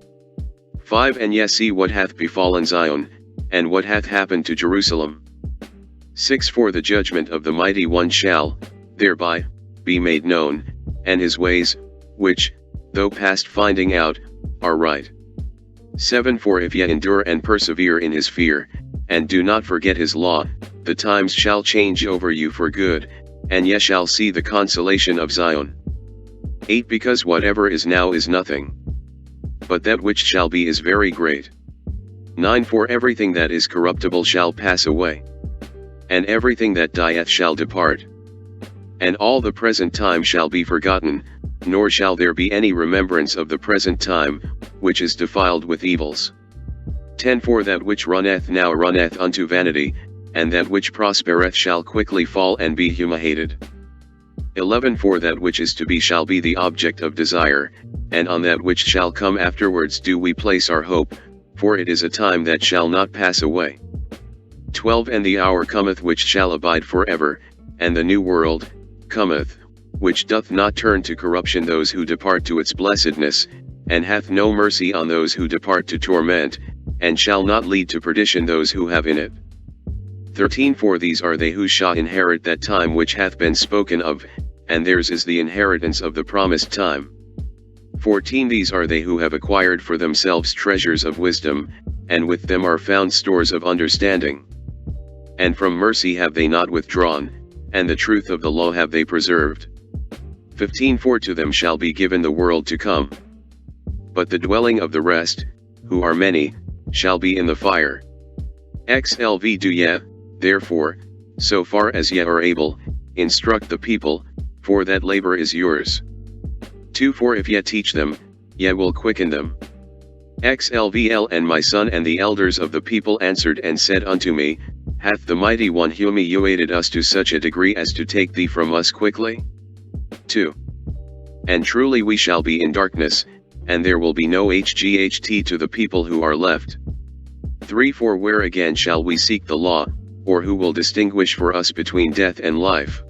5 And ye see what hath befallen Zion, and what hath happened to Jerusalem. 6 For the judgment of the Mighty One shall, thereby, be made known, and his ways, which, though past finding out, are right. 7 For if ye endure and persevere in his fear, and do not forget his law, the times shall change over you for good, and ye shall see the consolation of Zion. 8 Because whatever is now is nothing, but that which shall be is very great. 9 For everything that is corruptible shall pass away, and everything that dieth shall depart. And all the present time shall be forgotten, nor shall there be any remembrance of the present time, which is defiled with evils. 10 For that which runneth now runneth unto vanity, and that which prospereth shall quickly fall and be humiliated. 11 For that which is to be shall be the object of desire, and on that which shall come afterwards do we place our hope, for it is a time that shall not pass away. 12 And the hour cometh which shall abide forever, and the new world cometh, which doth not turn to corruption those who depart to its blessedness, and hath no mercy on those who depart to torment, and shall not lead to perdition those who have in it. 13 For these are they who shall inherit that time which hath been spoken of, and theirs is the inheritance of the promised time. 14 These are they who have acquired for themselves treasures of wisdom, and with them are found stores of understanding. And from mercy have they not withdrawn, and the truth of the law have they preserved. 15 For to them shall be given the world to come, but the dwelling of the rest, who are many, shall be in the fire. XLV Do ye, therefore, so far as ye are able, instruct the people, for that labor is yours. 2 For if ye teach them, ye will quicken them. XLVL And my son and the elders of the people answered and said unto me, Hath the mighty one humiliated us to such a degree as to take thee from us quickly? 2 And truly we shall be in darkness, and there will be no hght to the people who are left. 3 For where again shall we seek the law, or who will distinguish for us between death and life?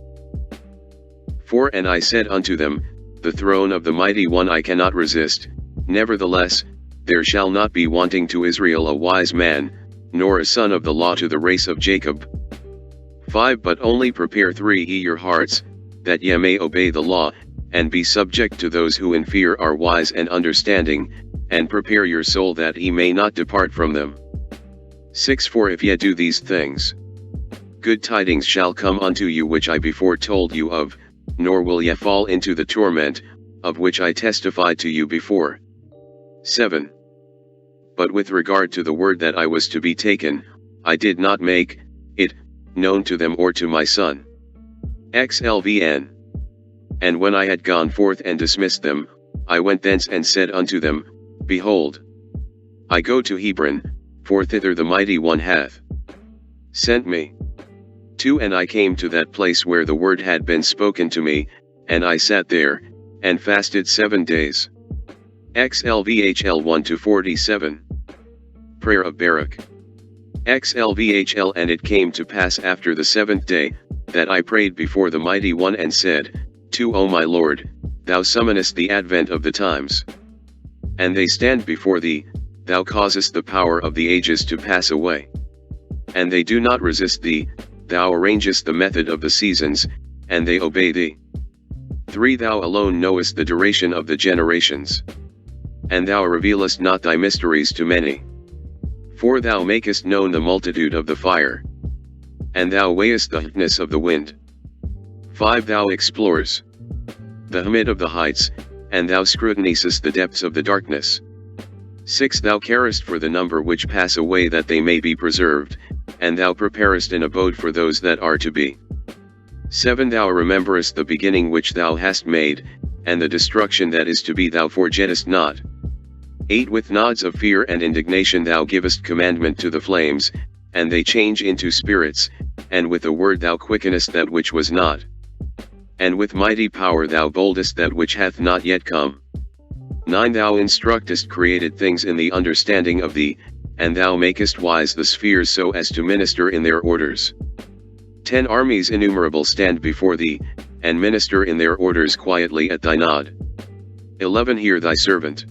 4 And I said unto them, The throne of the mighty one I cannot resist, nevertheless, there shall not be wanting to Israel a wise man, nor a son of the law to the race of Jacob. 5 But only prepare ye your hearts, that ye may obey the law, and be subject to those who in fear are wise and understanding, and prepare your soul that ye may not depart from them. 6 For if ye do these things, good tidings shall come unto you which I before told you of, nor will ye fall into the torment, of which I testified to you before. 7 But with regard to the word that I was to be taken, I did not make it known to them or to my son. XLVN And when I had gone forth and dismissed them, I went thence and said unto them, Behold, I go to Hebron, for thither the mighty one hath sent me. 2 And I came to that place where the word had been spoken to me, and I sat there, and fasted 7 days. XLVHL 1-47 Prayer of Baruch. XLVHL And it came to pass after the 7th day, that I prayed before the mighty one and said, O my Lord, thou summonest the advent of the times, and they stand before thee, thou causest the power of the ages to pass away, and they do not resist thee, thou arrangest the method of the seasons, and they obey thee. 3 Thou alone knowest the duration of the generations, and thou revealest not thy mysteries to many. 4 Thou makest known the multitude of the fire, and thou weighest the hotness of the wind. 5 Thou explores the humid of the heights, and thou scrutinizest the depths of the darkness. 6 Thou carest for the number which pass away that they may be preserved, and thou preparest an abode for those that are to be. 7 Thou rememberest the beginning which thou hast made, and the destruction that is to be thou forgettest not. 8 With nods of fear and indignation thou givest commandment to the flames, and they change into spirits, and with a word thou quickenest that which was not. And with mighty power thou boldest that which hath not yet come. 9 Thou instructest created things in the understanding of thee, and thou makest wise the spheres so as to minister in their orders. 10 Armies innumerable stand before thee, and minister in their orders quietly at thy nod. 11 Hear thy servant,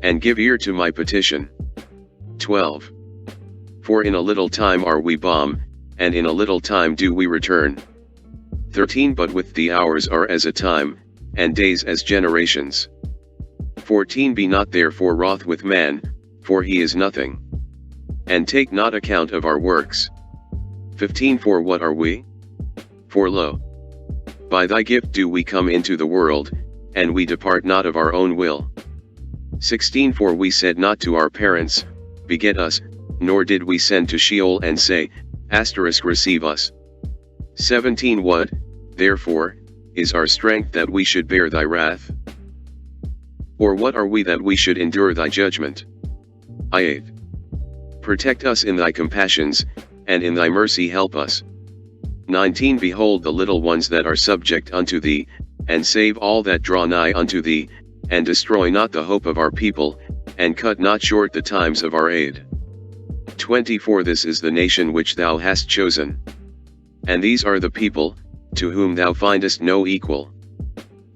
and give ear to my petition. 12 For in a little time are we balm, and in a little time do we return. 13 But with the hours are as a time, and days as generations. 14 Be not therefore wroth with man, for he is nothing, and take not account of our works. 15 For what are we? For lo, by thy gift do we come into the world, and we depart not of our own will. 16 For we said not to our parents, beget us, nor did we send to Sheol and say, receive us. 17 What, therefore, is our strength that we should bear thy wrath? Or what are we that we should endure thy judgment? 8 Protect us in thy compassions, and in thy mercy help us. 19 Behold the little ones that are subject unto thee, and save all that draw nigh unto thee, and destroy not the hope of our people, and cut not short the times of our aid. 24 This is the nation which thou hast chosen. And these are the people, to whom thou findest no equal.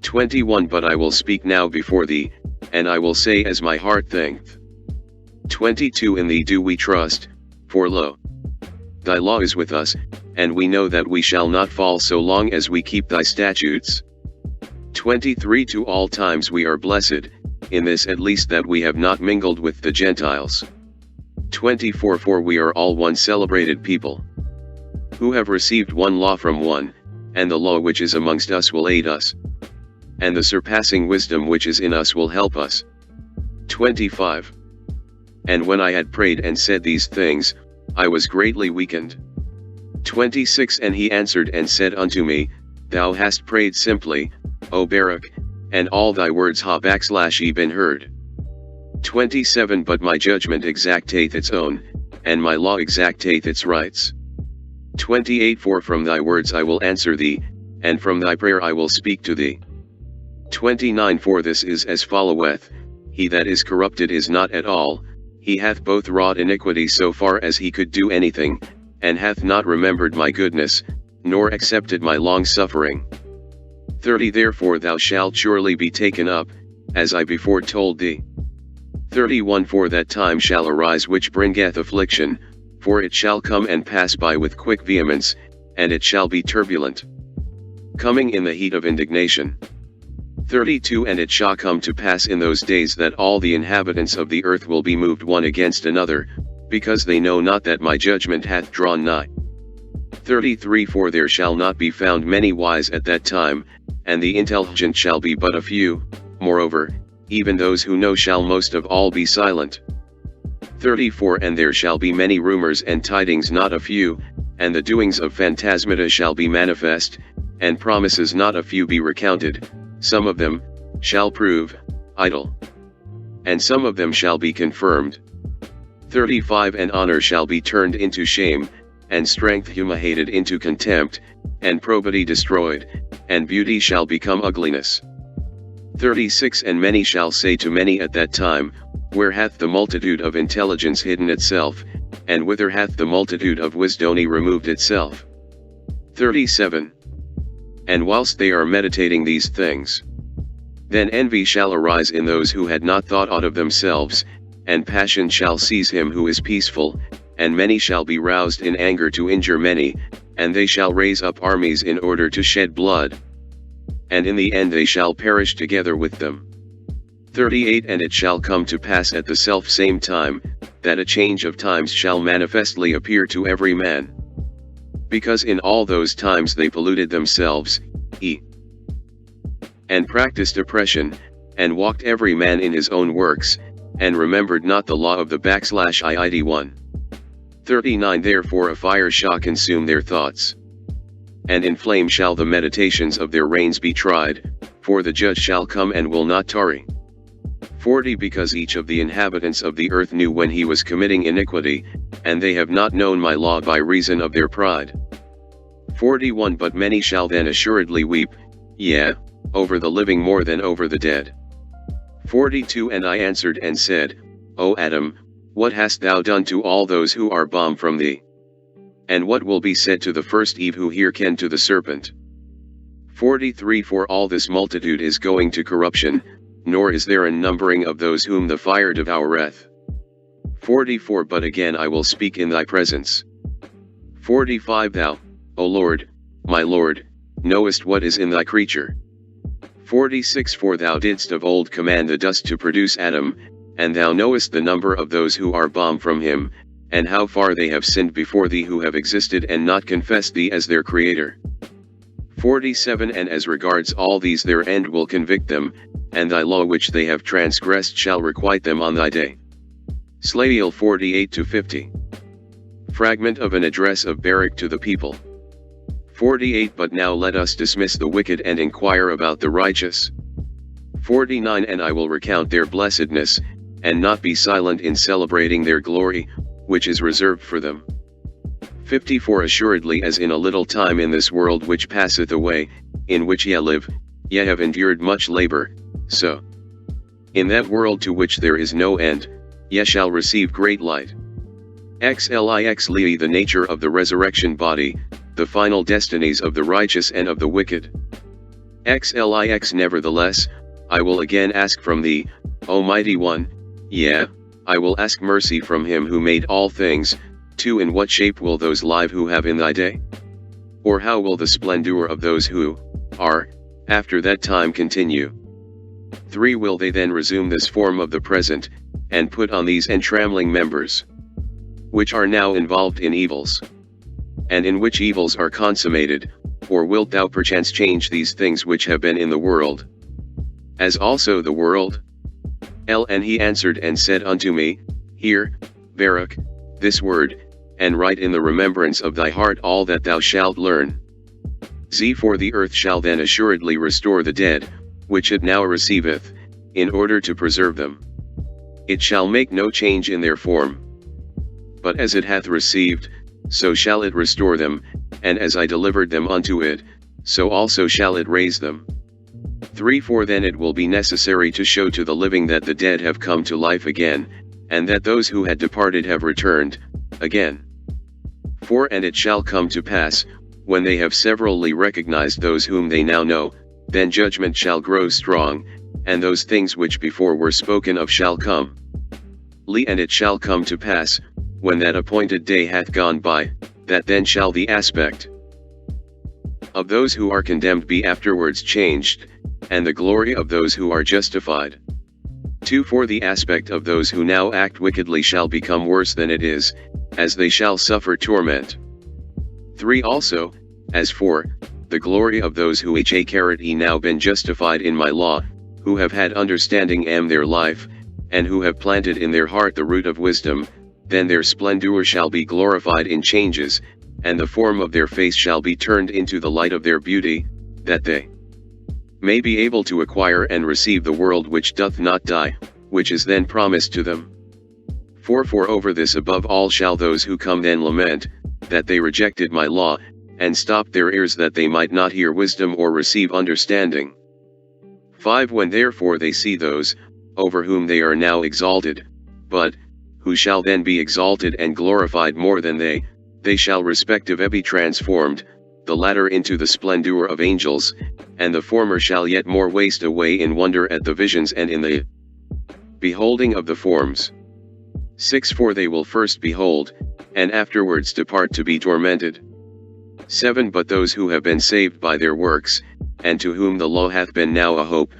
21 But I will speak now before thee, and I will say as my heart thinketh. 22 In thee do we trust, for lo, thy law is with us, and we know that we shall not fall so long as we keep thy statutes. 23 To all times we are blessed, in this at least that we have not mingled with the Gentiles. 24 For we are all one celebrated people, who have received one law from one, and the law which is amongst us will aid us, and the surpassing wisdom which is in us will help us. 25 And when I had prayed and said these things, I was greatly weakened. 26 And he answered and said unto me, Thou hast prayed simply, O Baruch, and all thy words have been heard. 27 But my judgment exacteth its own, and my law exacteth its rights. 28 For from thy words I will answer thee, and from thy prayer I will speak to thee. 29 For this is as followeth, he that is corrupted is not at all, he hath both wrought iniquity so far as he could do anything, and hath not remembered my goodness, nor accepted my long suffering. 30 Therefore thou shalt surely be taken up, as I before told thee. 31 For that time shall arise which bringeth affliction, for it shall come and pass by with quick vehemence, and it shall be turbulent, coming in the heat of indignation. 32 And it shall come to pass in those days that all the inhabitants of the earth will be moved one against another, because they know not that my judgment hath drawn nigh. 33 For there shall not be found many wise at that time, and the intelligent shall be but a few, moreover, even those who know shall most of all be silent. 34 And there shall be many rumors and tidings not a few, and the doings of phantasmata shall be manifest, and promises not a few be recounted, some of them shall prove idle, and some of them shall be confirmed. 35 And honor shall be turned into shame, and strength humiliated into contempt, and probity destroyed, and beauty shall become ugliness. 36 And many shall say to many at that time, Where hath the multitude of intelligence hidden itself, and whither hath the multitude of wisdom removed itself? 37 And whilst they are meditating these things, then envy shall arise in those who had not thought aught of themselves, and passion shall seize him who is peaceful, and many shall be roused in anger to injure many, and they shall raise up armies in order to shed blood, and in the end they shall perish together with them. 38 And it shall come to pass at the self-same time, that a change of times shall manifestly appear to every man. Because in all those times they polluted themselves, and practiced oppression, and walked every man in his own works, and remembered not the law of the /1. 39 Therefore a fire shall consume their thoughts, and in flame shall the meditations of their reins be tried, for the judge shall come and will not tarry. 40 Because each of the inhabitants of the earth knew when he was committing iniquity, and they have not known my law by reason of their pride. 41 But many shall then assuredly weep, yea, over the living more than over the dead. 42 And I answered and said, O Adam, what hast thou done to all those who are balm from thee? And what will be said to the first Eve who hearkened to the serpent? 43 For all this multitude is going to corruption, nor is there a numbering of those whom the fire devoureth. 44 But again I will speak in thy presence. 45 Thou, O Lord, my Lord, knowest what is in thy creature. 46 For thou didst of old command the dust to produce Adam, and thou knowest the number of those who are balm from him, and how far they have sinned before thee who have existed and not confessed thee as their creator. 47 And as regards all these their end will convict them, and thy law which they have transgressed shall requite them on thy day. Slail 48-50. Fragment of an address of Baruch to the people. 48 But now let us dismiss the wicked and inquire about the righteous. 49 And I will recount their blessedness, and not be silent in celebrating their glory, which is reserved for them. 54 Assuredly as in a little time in this world which passeth away, in which ye live, ye have endured much labor, so in that world to which there is no end, ye shall receive great light. Xlix the nature of the resurrection body, the final destinies of the righteous and of the wicked. Xlix Nevertheless, I will again ask from thee, O Mighty One, yea, I will ask mercy from him who made all things. 2 In what shape will those live who have in thy day? Or how will the splendor of those who are, after that time continue? 3 Will they then resume this form of the present, and put on these entrammeling members, which are now involved in evils? And in which evils are consummated, or wilt thou perchance change these things which have been in the world, as also the world? And he answered and said unto me, Hear, Baruch, this word, and write in the remembrance of thy heart all that thou shalt learn. For the earth shall then assuredly restore the dead, which it now receiveth, in order to preserve them. It shall make no change in their form. But as it hath received, so shall it restore them, and as I delivered them unto it, so also shall it raise them. 3 For then it will be necessary to show to the living that the dead have come to life again, and that those who had departed have returned, again. 4 And it shall come to pass, when they have severally recognized those whom they now know, then judgment shall grow strong, and those things which before were spoken of shall come. And it shall come to pass, when that appointed day hath gone by, that then shall the aspect of those who are condemned be afterwards changed, and the glory of those who are justified. 2 For the aspect of those who now act wickedly shall become worse than it is, as they shall suffer torment. 3 Also, as for the glory of those who have now been justified in my law, who have had understanding their life, and who have planted in their heart the root of wisdom, then their splendor shall be glorified in changes, and the form of their face shall be turned into the light of their beauty, that they may be able to acquire and receive the world which doth not die, which is then promised to them. 4 For over this above all shall those who come then lament, that they rejected my law, and stopped their ears that they might not hear wisdom or receive understanding. 5 When therefore they see those, over whom they are now exalted, but, who shall then be exalted and glorified more than they shall respectively be transformed, the latter into the splendor of angels, and the former shall yet more waste away in wonder at the visions and in the beholding of the forms. 6 For they will first behold, and afterwards depart to be tormented. 7 But those who have been saved by their works, and to whom the law hath been now a hope,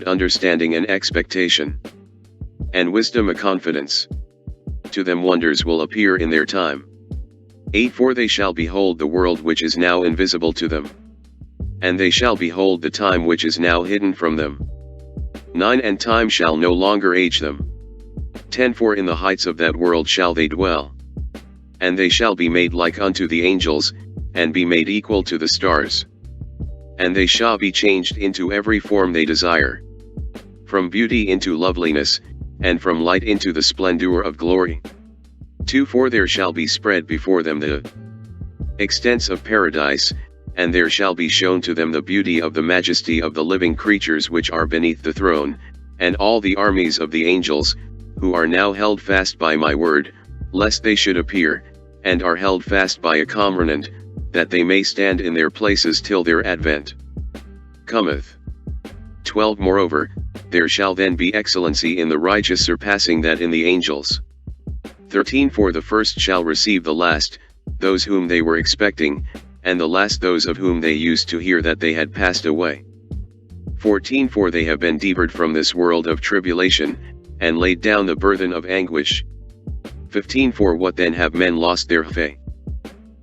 understanding and expectation, and wisdom a confidence, to them wonders will appear in their time. 8 For they shall behold the world which is now invisible to them, and they shall behold the time which is now hidden from them. 9 And time shall no longer age them. 10 For in the heights of that world shall they dwell, and they shall be made like unto the angels, and be made equal to the stars. And they shall be changed into every form they desire, from beauty into loveliness, and from light into the splendor of glory. 2 For there shall be spread before them the extents of paradise, and there shall be shown to them the beauty of the majesty of the living creatures which are beneath the throne, and all the armies of the angels, who are now held fast by my word, lest they should appear, and are held fast by a covenant, that they may stand in their places till their advent cometh. 12 Moreover, there shall then be excellency in the righteous surpassing that in the angels. 13 For the first shall receive the last, those whom they were expecting, and the last those of whom they used to hear that they had passed away. 14 For they have been delivered from this world of tribulation, and laid down the burthen of anguish. 15 For what then have men lost their faith?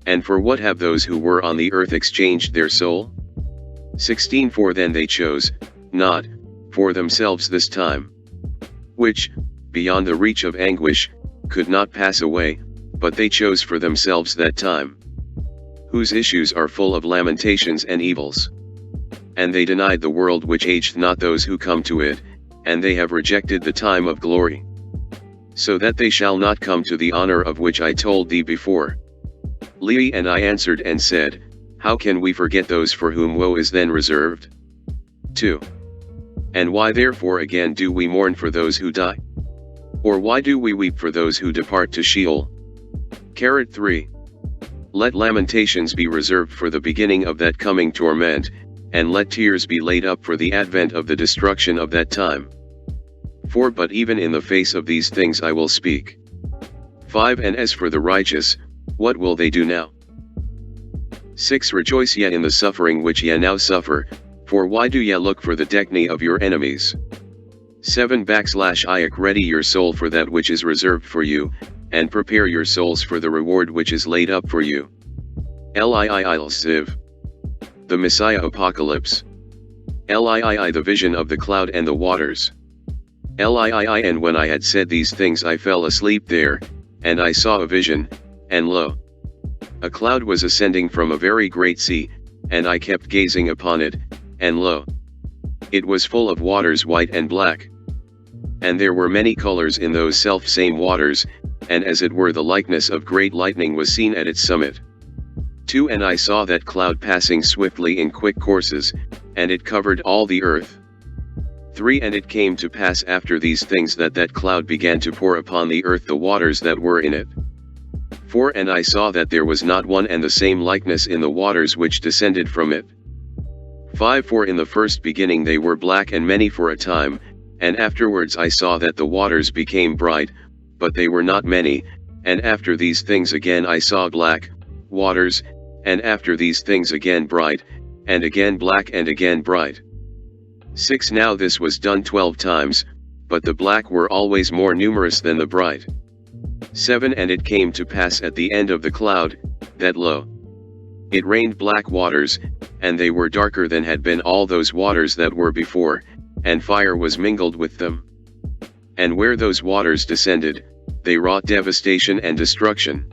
And for what have those who were on the earth exchanged their soul? 16 For then they chose, not, for themselves this time, which, beyond the reach of anguish, could not pass away, but they chose for themselves that time, whose issues are full of lamentations and evils. And they denied the world which aged not those who come to it, and they have rejected the time of glory, so that they shall not come to the honor of which I told thee before. Lehi and I answered and said, How can we forget those for whom woe is then reserved? 2. And why therefore again do we mourn for those who die? Or why do we weep for those who depart to Sheol? 3. Let lamentations be reserved for the beginning of that coming torment, and let tears be laid up for the advent of the destruction of that time. 4. But even in the face of these things I will speak. 5. And as for the righteous, what will they do now? 6. Rejoice ye in the suffering which ye now suffer, for why do ye look for the destiny of your enemies? 7. / ready your soul for that which is reserved for you, and prepare your souls for the reward which is laid up for you. Ziv. The Messiah Apocalypse. The vision of the cloud and the waters. And when I had said these things I fell asleep there, and I saw a vision, and lo, a cloud was ascending from a very great sea, and I kept gazing upon it, and lo, it was full of waters white and black. And there were many colors in those self-same waters, and as it were the likeness of great lightning was seen at its summit. 2. And I saw that cloud passing swiftly in quick courses, and it covered all the earth. 3. And it came to pass after these things that cloud began to pour upon the earth the waters that were in it. 4. And I saw that there was not one and the same likeness in the waters which descended from it. 5. For in the first beginning they were black and many for a time, and afterwards I saw that the waters became bright, but they were not many, and after these things again I saw black waters, and after these things again bright, and again black and again bright. 6. Now this was done 12 times, but the black were always more numerous than the bright. 7. And it came to pass at the end of the cloud, that lo, it rained black waters, and they were darker than had been all those waters that were before, and fire was mingled with them. And where those waters descended, they wrought devastation and destruction.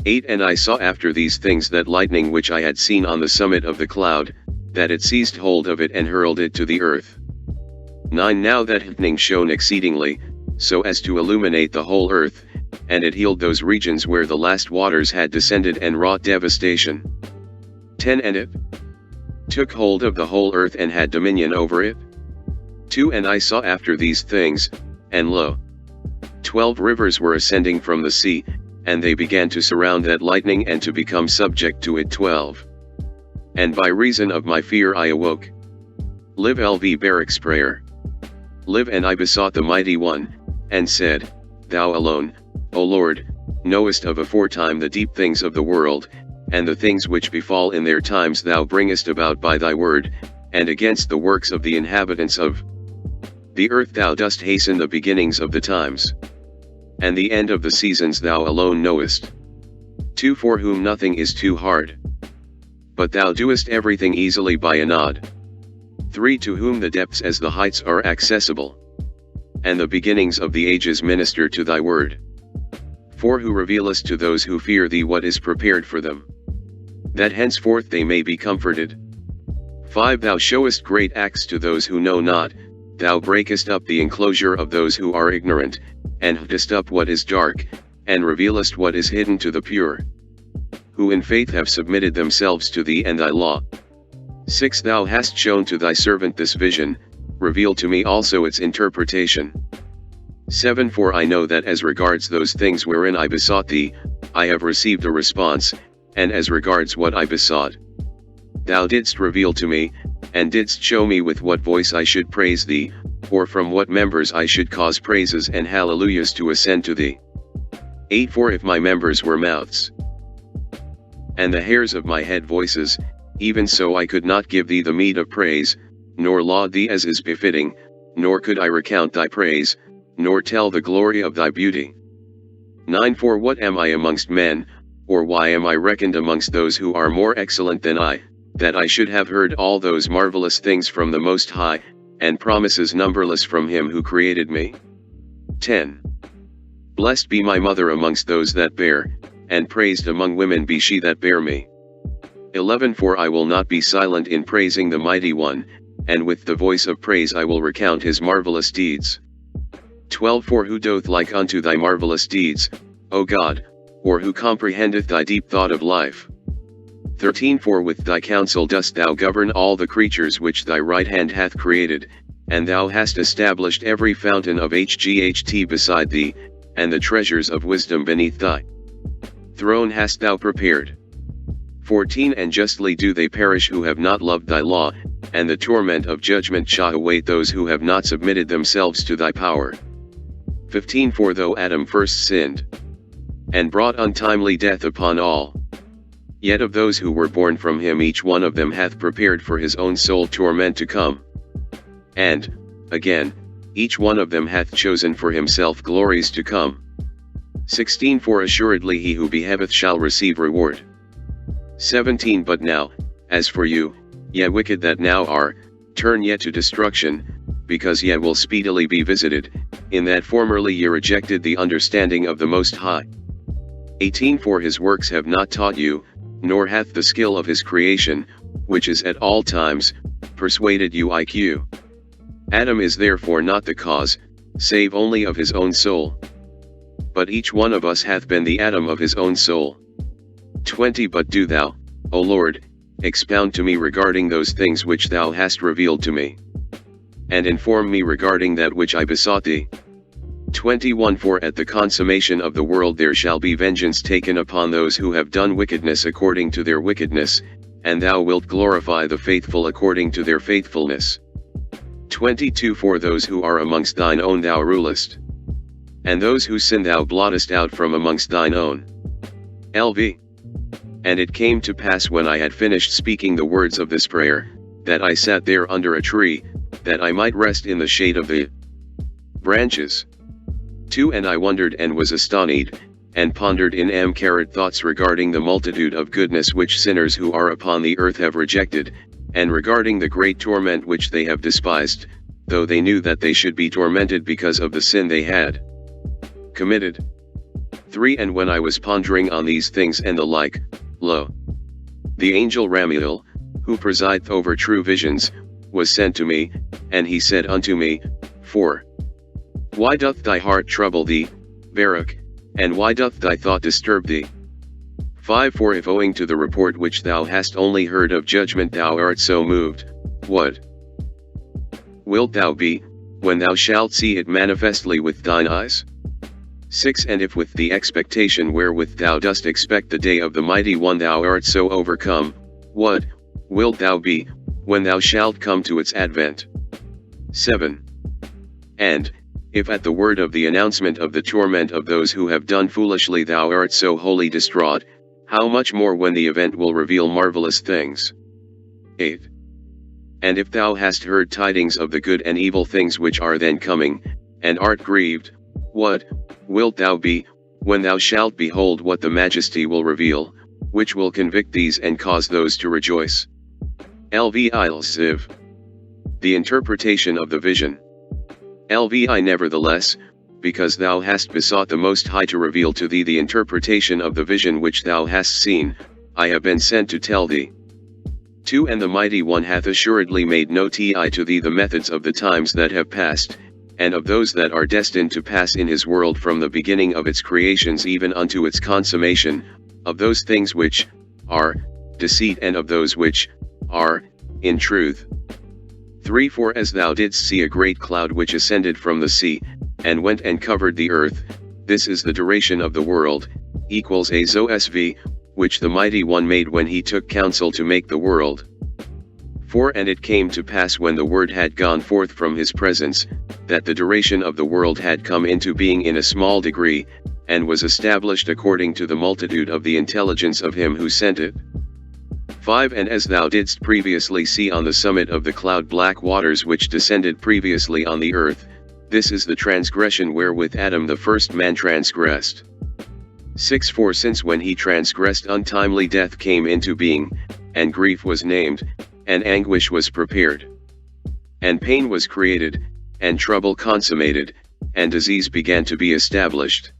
8. And I saw after these things that lightning which I had seen on the summit of the cloud, that it seized hold of it and hurled it to the earth. 9. Now that lightning shone exceedingly, so as to illuminate the whole earth, and it healed those regions where the last waters had descended and wrought devastation. 10. And it took hold of the whole earth and had dominion over it. 2. And I saw after these things, and lo, 12 rivers were ascending from the sea, and they began to surround that lightning and to become subject to it. 12. And by reason of my fear I awoke. Live LV Baruch's prayer. Live. And I besought the Mighty One, and said, Thou alone, O Lord, knowest of aforetime the deep things of the world, and the things which befall in their times thou bringest about by thy word, and against the works of the inhabitants of the earth thou dost hasten the beginnings of the times. And the end of the seasons thou alone knowest. 2. For whom nothing is too hard, but thou doest everything easily by a nod. 3. To whom the depths as the heights are accessible, and the beginnings of the ages minister to thy word. 4. Who revealest to those who fear thee what is prepared for them, that henceforth they may be comforted. 5. Thou showest great acts to those who know not, thou breakest up the enclosure of those who are ignorant, and huttest up what is dark, and revealest what is hidden to the pure, who in faith have submitted themselves to thee and thy law. 6. Thou hast shown to thy servant this vision, reveal to me also its interpretation. 7. For I know that as regards those things wherein I besought thee, I have received a response, and as regards what I besought, thou didst reveal to me, and didst show me with what voice I should praise thee, or from what members I should cause praises and hallelujahs to ascend to thee. 8. For if my members were mouths, and the hairs of my head voices, even so I could not give thee the meed of praise, nor laud thee as is befitting, nor could I recount thy praise, nor tell the glory of thy beauty. 9. For what am I amongst men, or why am I reckoned amongst those who are more excellent than I, that I should have heard all those marvelous things from the Most High, and promises numberless from him who created me. 10. Blessed be my mother amongst those that bear, and praised among women be she that bare me. 11. For I will not be silent in praising the Mighty One, and with the voice of praise I will recount his marvelous deeds. 12. For who doth like unto thy marvelous deeds, O God, or who comprehendeth thy deep thought of life? 13. For with thy counsel dost thou govern all the creatures which thy right hand hath created, and thou hast established every fountain of Hght beside thee, and the treasures of wisdom beneath thy throne hast thou prepared. 14. And justly do they perish who have not loved thy law, and the torment of judgment shall await those who have not submitted themselves to thy power. 15. For though Adam first sinned, and brought untimely death upon all, yet of those who were born from him each one of them hath prepared for his own soul torment to come. And, again, each one of them hath chosen for himself glories to come. 16. For assuredly he who behaveth shall receive reward. 17. But now, as for you, ye wicked that now are, turn yet to destruction, because ye will speedily be visited, in that formerly ye rejected the understanding of the Most High. 18. For his works have not taught you, nor hath the skill of his creation, which is at all times, persuaded you IQ. Adam is therefore not the cause, save only of his own soul. But each one of us hath been the Adam of his own soul. 20. But do thou, O Lord, expound to me regarding those things which thou hast revealed to me, and inform me regarding that which I besought thee. 21. For at the consummation of the world there shall be vengeance taken upon those who have done wickedness according to their wickedness, and thou wilt glorify the faithful according to their faithfulness. 22. For those who are amongst thine own thou rulest, and those who sin thou blottest out from amongst thine own. LV. And it came to pass when I had finished speaking the words of this prayer, that I sat there under a tree, that I might rest in the shade of the branches. 2. And I wondered and was astonished, and pondered in thoughts regarding the multitude of goodness which sinners who are upon the earth have rejected, and regarding the great torment which they have despised, though they knew that they should be tormented because of the sin they had committed. 3. And when I was pondering on these things and the like, lo, the angel Ramiel, who presideth over true visions, was sent to me, and he said unto me, 4. Why doth thy heart trouble thee, Baruch, and why doth thy thought disturb thee? 5. For if owing to the report which thou hast only heard of judgment thou art so moved, what wilt thou be, when thou shalt see it manifestly with thine eyes? 6. And if with the expectation wherewith thou dost expect the day of the Mighty One thou art so overcome, what wilt thou be, when thou shalt come to its advent? 7. And, if at the word of the announcement of the torment of those who have done foolishly thou art so wholly distraught, how much more when the event will reveal marvelous things? 8. And if thou hast heard tidings of the good and evil things which are then coming, and art grieved, what wilt thou be, when thou shalt behold what the Majesty will reveal, which will convict these and cause those to rejoice? LV Ilziv. The interpretation of the vision. LVI Nevertheless, because thou hast besought the Most High to reveal to thee the interpretation of the vision which thou hast seen, I have been sent to tell thee. 2. And the Mighty One hath assuredly made known to thee the methods of the times that have passed, and of those that are destined to pass in his world from the beginning of its creations even unto its consummation, of those things which are deceit and of those which are in truth. 3. For as thou didst see a great cloud which ascended from the sea, and went and covered the earth, this is the duration of the world, equals a Zosv, which the Mighty One made when he took counsel to make the world. 4. And it came to pass when the word had gone forth from his presence, that the duration of the world had come into being in a small degree, and was established according to the multitude of the intelligence of him who sent it. 5. And as thou didst previously see on the summit of the cloud black waters which descended previously on the earth, this is the transgression wherewith Adam the first man transgressed. 6 For since when he transgressed untimely death came into being, and grief was named, and anguish was prepared. And pain was created, and trouble consummated, and disease began to be established.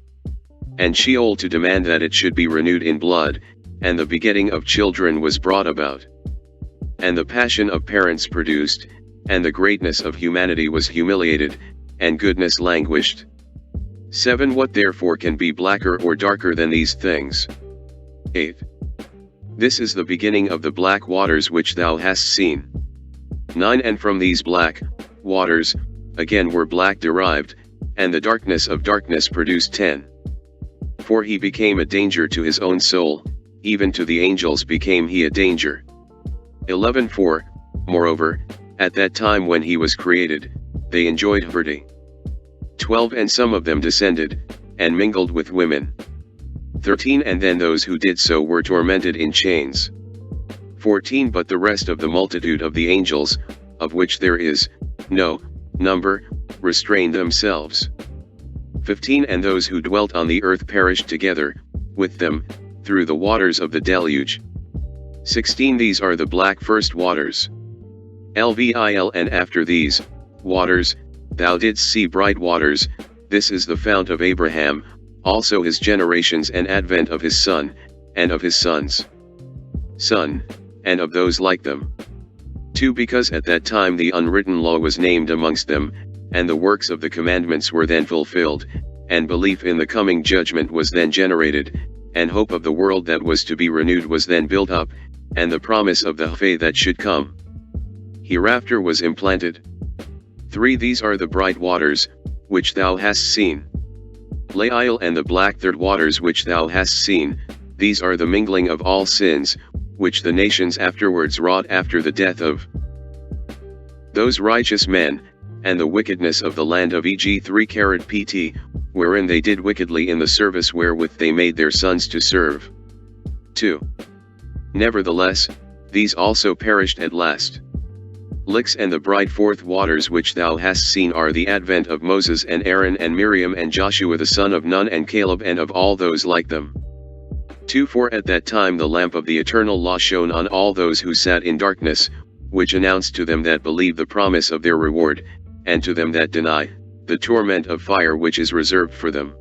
And Sheol to demand that it should be renewed in blood, and the begetting of children was brought about. And the passion of parents produced, and the greatness of humanity was humiliated, and goodness languished. 7 What therefore can be blacker or darker than these things? 8. This is the beginning of the black waters which thou hast seen. 9 And from these black waters, again were black derived, and the darkness of darkness produced 10. For he became a danger to his own soul, even to the angels became he a danger. 11 For, moreover, at that time when he was created, they enjoyed liberty. 12 And some of them descended, and mingled with women. 13 And then those who did so were tormented in chains. 14 But the rest of the multitude of the angels, of which there is no number, restrained themselves. 15 And those who dwelt on the earth perished together with them, through the waters of the deluge. 16 These are the black first waters. Lvil And after these waters, thou didst see bright waters, this is the fount of Abraham, also his generations and advent of his son, and of his sons' son, and of those like them. 2 Because at that time the unwritten law was named amongst them, and the works of the commandments were then fulfilled, and belief in the coming judgment was then generated, and hope of the world that was to be renewed was then built up, and the promise of the faith that should come hereafter was implanted. 3 These are the bright waters, which thou hast seen. Lael And the black third waters which thou hast seen, these are the mingling of all sins, which the nations afterwards wrought after the death of those righteous men, and the wickedness of the land of Eg 3 pt, wherein they did wickedly in the service wherewith they made their sons to serve. 2 Nevertheless, these also perished at last. Lix And the bright fourth waters which thou hast seen are the advent of Moses and Aaron and Miriam and Joshua the son of Nun and Caleb and of all those like them. 2 For at that time the lamp of the eternal law shone on all those who sat in darkness, which announced to them that believe the promise of their reward, and to them that deny, the torment of fire which is reserved for them.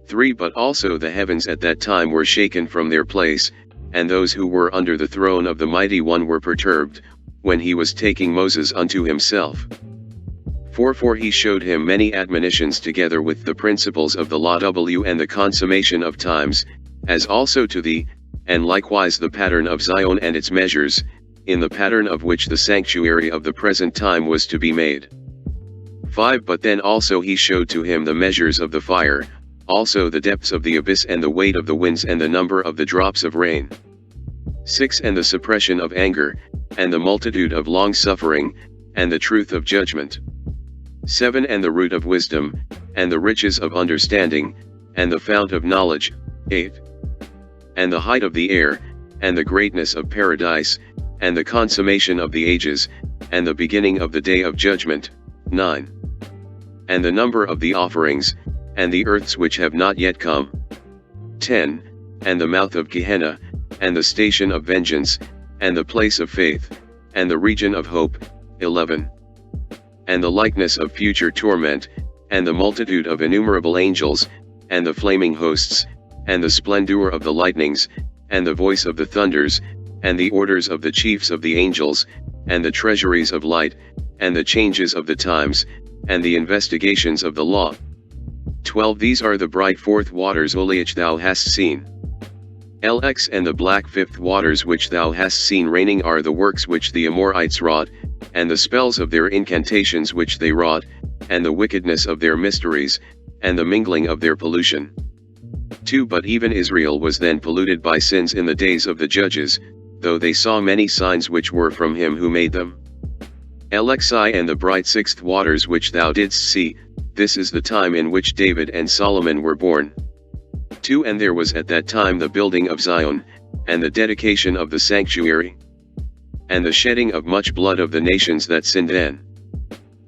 3 But also the heavens at that time were shaken from their place, and those who were under the throne of the Mighty One were perturbed, when he was taking Moses unto himself. 4 For he showed him many admonitions together with the principles of the law and the consummation of times, as also to thee, and likewise the pattern of Zion and its measures, in the pattern of which the sanctuary of the present time was to be made. 5 But then also he showed to him the measures of the fire, also the depths of the abyss and the weight of the winds and the number of the drops of rain. 6 And the suppression of anger, and the multitude of long suffering, and the truth of judgment. 7 And the root of wisdom, and the riches of understanding, and the fount of knowledge. 8 And the height of the air, and the greatness of paradise, and the consummation of the ages, and the beginning of the day of judgment. 9 And the number of the offerings, and the earths which have not yet come. 10 And the mouth of Gehenna, and the station of vengeance, and the place of faith, and the region of hope. 11 And the likeness of future torment, and the multitude of innumerable angels, and the flaming hosts, and the splendor of the lightnings, and the voice of the thunders, and the orders of the chiefs of the angels, and the treasuries of light, and the changes of the times, and the investigations of the law. 12 These are the bright fourth waters which thou hast seen. Lx And the black fifth waters which thou hast seen raining are the works which the Amorites wrought, and the spells of their incantations which they wrought, and the wickedness of their mysteries, and the mingling of their pollution. 2 But even Israel was then polluted by sins in the days of the judges, though they saw many signs which were from him who made them. Lxi And the bright sixth waters which thou didst see, this is the time in which David and Solomon were born. 2 And there was at that time the building of Zion, and the dedication of the sanctuary, and the shedding of much blood of the nations that sinned then,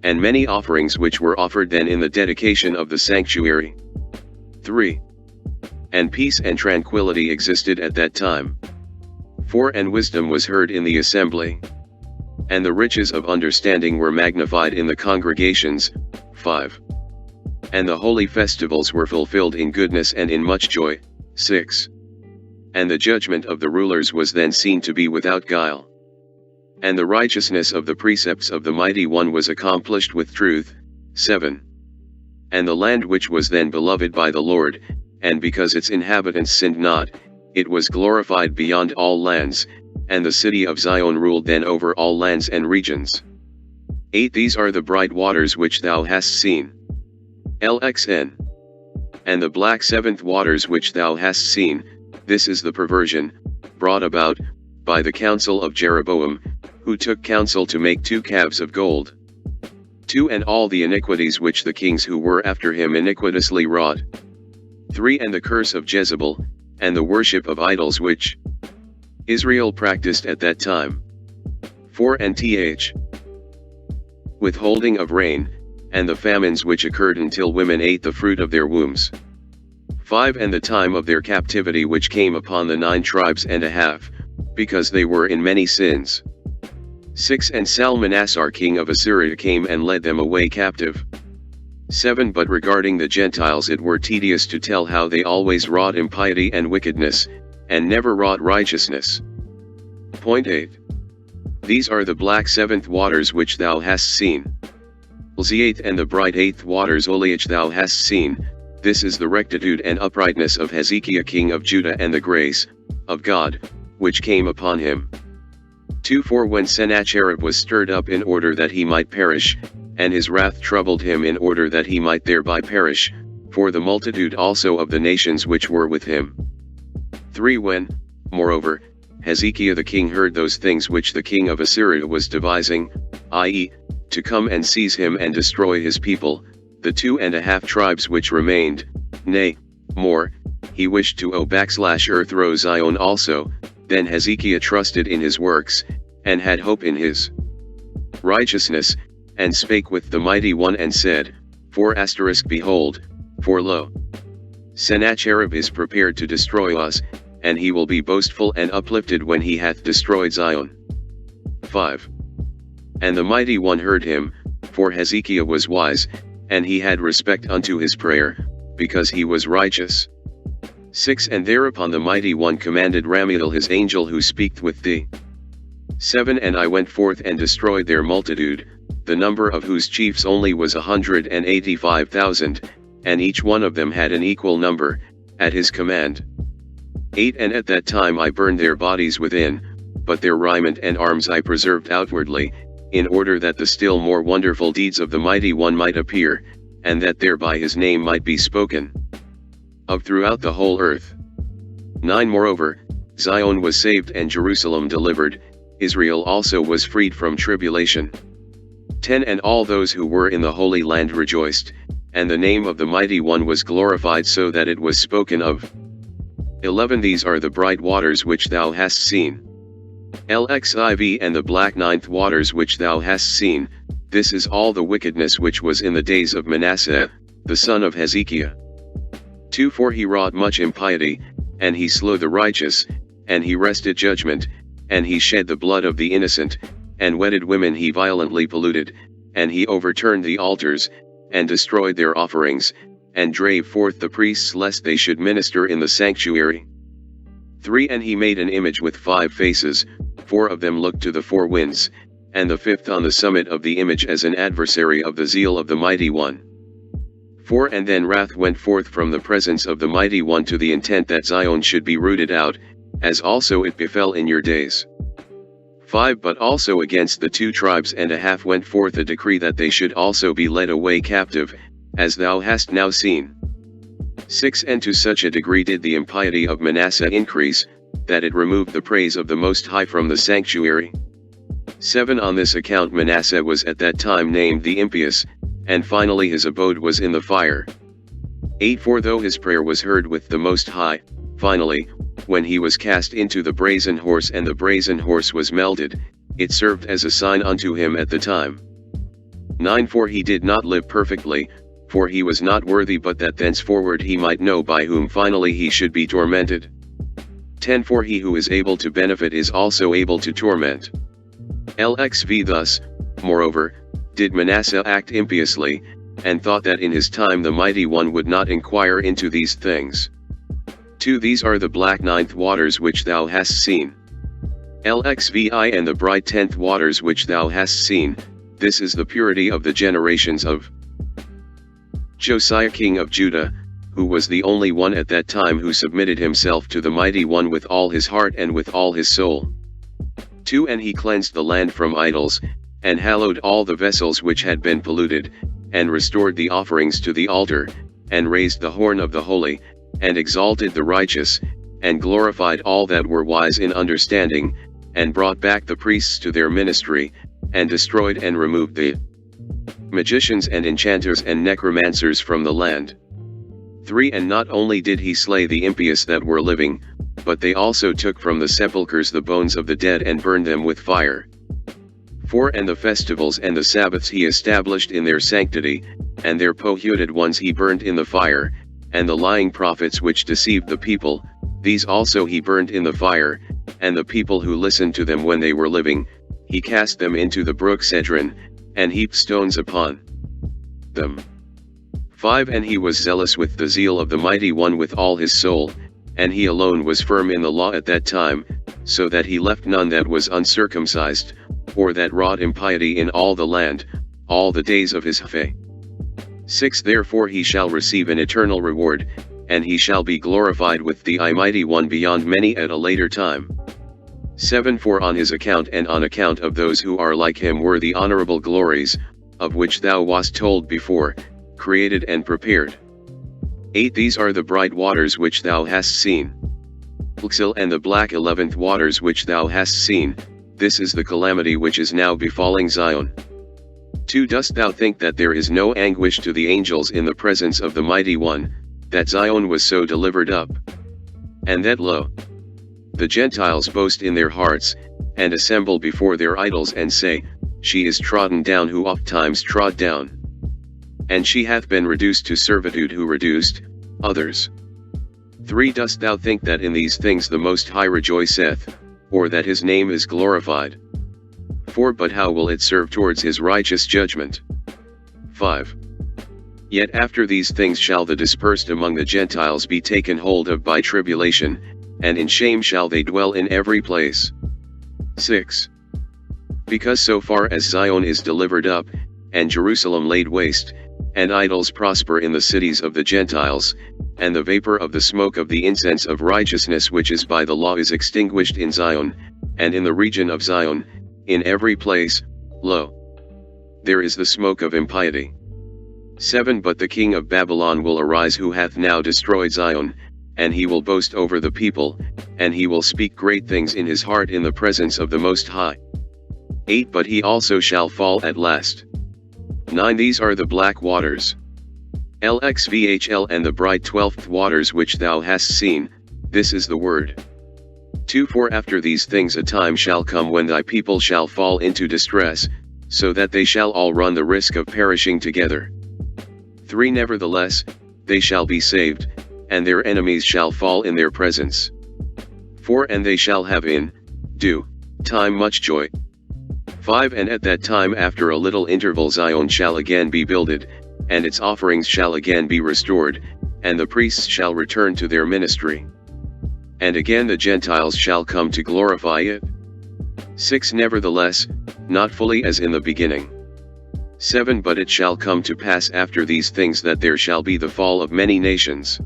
and many offerings which were offered then in the dedication of the sanctuary. 3 and peace and tranquility existed at that time. 4 And wisdom was heard in the assembly, and the riches of understanding were magnified in the congregations. 5 And the holy festivals were fulfilled in goodness and in much joy. 6 And the judgment of the rulers was then seen to be without guile, and the righteousness of the precepts of the Mighty One was accomplished with truth. 7 And the land which was then beloved by the Lord, and because its inhabitants sinned not, it was glorified beyond all lands, and the city of Zion ruled then over all lands and regions. 8 These are the bright waters which thou hast seen. LXN. And the black seventh waters which thou hast seen, this is the perversion, brought about, by the counsel of Jeroboam, who took counsel to make 2 calves of gold. 2 And all the iniquities which the kings who were after him iniquitously wrought. 3 And the curse of Jezebel, and the worship of idols which Israel practiced at that time. 4 And withholding of rain, and the famines which occurred until women ate the fruit of their wombs. 5 And the time of their captivity which came upon the 9 tribes and a half, because they were in many sins. 6 And Salmanasar king of Assyria came and led them away captive. 7 But regarding the Gentiles it were tedious to tell how they always wrought impiety and wickedness, and never wrought righteousness. Point 8 These are the black seventh waters which thou hast seen. The 8th and the bright 8th waters which thou hast seen, this is the rectitude and uprightness of Hezekiah king of Judah and the grace of God, which came upon him. 2 For when Sennacherib was stirred up in order that he might perish, and his wrath troubled him in order that he might thereby perish, for the multitude also of the nations which were with him. 3 When, moreover, Hezekiah the king heard those things which the king of Assyria was devising, i.e., to come and seize him and destroy his people, the 2.5 tribes which remained, nay, more, he wished to overthrow Zion also, then Hezekiah trusted in his works, and had hope in his righteousness, and spake with the Mighty One and said, Behold, for lo, Sennacherib is prepared to destroy us, and he will be boastful and uplifted when he hath destroyed Zion. 5 And the Mighty One heard him, for Hezekiah was wise, and he had respect unto his prayer, because he was righteous. 6 And thereupon the Mighty One commanded Ramiel his angel who speaketh with thee. 7 And I went forth and destroyed their multitude, the number of whose chiefs only was 185,000, and each one of them had an equal number, at his command. 8 And at that time I burned their bodies within, but their raiment and arms I preserved outwardly, in order that the still more wonderful deeds of the Mighty One might appear, and that thereby his name might be spoken of throughout the whole earth. 9 Moreover, Zion was saved and Jerusalem delivered, Israel also was freed from tribulation. 10 And all those who were in the Holy Land rejoiced, and the name of the Mighty One was glorified so that it was spoken of. 11 These are the bright waters which thou hast seen. LXIV And the black 9th waters which thou hast seen, this is all the wickedness which was in the days of Manasseh, the son of Hezekiah. 2 For he wrought much impiety, and he slew the righteous, and he wrested judgment, and he shed the blood of the innocent, and wedded women he violently polluted, and he overturned the altars, and destroyed their offerings, and drave forth the priests lest they should minister in the sanctuary. 3 And he made an image with 5 faces, 4 of them looked to the 4 winds, and the 5th on the summit of the image as an adversary of the zeal of the Mighty One. 4 And then wrath went forth from the presence of the Mighty One to the intent that Zion should be rooted out, as also it befell in your days. 5 But also against the 2 tribes and a half went forth a decree that they should also be led away captive, as thou hast now seen. 6 And to such a degree did the impiety of Manasseh increase, that it removed the praise of the Most High from the sanctuary. 7 On this account Manasseh was at that time named the impious, and finally his abode was in the fire. 8 For though his prayer was heard with the Most High, finally, when he was cast into the brazen horse and the brazen horse was melted, it served as a sign unto him at the time. 9 For he did not live perfectly, for he was not worthy, but that thenceforward he might know by whom finally he should be tormented. 10 For he who is able to benefit is also able to torment. LXV Thus, moreover, did Manasseh act impiously, and thought that in his time the Mighty One would not inquire into these things. 2 These are the black ninth waters which thou hast seen. LXVI And the bright 10th waters which thou hast seen, this is the purity of the generations of Josiah king of Judah, who was the only one at that time who submitted himself to the Mighty One with all his heart and with all his soul. 2 And he cleansed the land from idols, and hallowed all the vessels which had been polluted, and restored the offerings to the altar, and raised the horn of the holy, and exalted the righteous, and glorified all that were wise in understanding, and brought back the priests to their ministry, and destroyed and removed the magicians and enchanters and necromancers from the land. 3 And not only did he slay the impious that were living, but they also took from the sepulchres the bones of the dead and burned them with fire. 4 And the festivals and the Sabbaths he established in their sanctity, and their polluted ones he burned in the fire, and the lying prophets which deceived the people, these also he burned in the fire, and the people who listened to them when they were living, he cast them into the brook Cedron, and heaped stones upon them. 5 And he was zealous with the zeal of the Mighty One with all his soul, and he alone was firm in the law at that time, so that he left none that was uncircumcised, or that wrought impiety in all the land, all the days of his life. 6 Therefore he shall receive an eternal reward, and he shall be glorified with the Mighty One beyond many at a later time. 7 For on his account and on account of those who are like him were the honorable glories, of which thou wast told before, created and prepared. 8 These are the bright waters which thou hast seen. Uxil and the black 11th waters which thou hast seen, this is the calamity which is now befalling Zion. 2 Dost thou think that there is no anguish to the angels in the presence of the Mighty One, that Zion was so delivered up? And that lo, the Gentiles boast in their hearts, and assemble before their idols and say, She is trodden down who oft times trod down. And she hath been reduced to servitude who reduced others. 3 Dost thou think that in these things the Most High rejoiceth, or that his name is glorified? 4 But how will it serve towards his righteous judgment? 5 Yet after these things shall the dispersed among the Gentiles be taken hold of by tribulation, and in shame shall they dwell in every place. 6 Because so far as Zion is delivered up, and Jerusalem laid waste, and idols prosper in the cities of the Gentiles, and the vapor of the smoke of the incense of righteousness which is by the law is extinguished in Zion, and in the region of Zion, in every place, lo, there is the smoke of impiety. 7 But the king of Babylon will arise who hath now destroyed Zion, and he will boast over the people, and he will speak great things in his heart in the presence of the Most High. 8 But he also shall fall at last. 9 These are the black waters. LXVHL And the bright 12th waters which thou hast seen, this is the word. 2 For after these things a time shall come when thy people shall fall into distress, so that they shall all run the risk of perishing together. 3 Nevertheless, they shall be saved, and their enemies shall fall in their presence. 4 And they shall have in due time much joy. 5 And at that time after a little interval Zion shall again be builded, and its offerings shall again be restored, and the priests shall return to their ministry. And again the Gentiles shall come to glorify it. 6 Nevertheless, not fully as in the beginning. 7 But it shall come to pass after these things that there shall be the fall of many nations.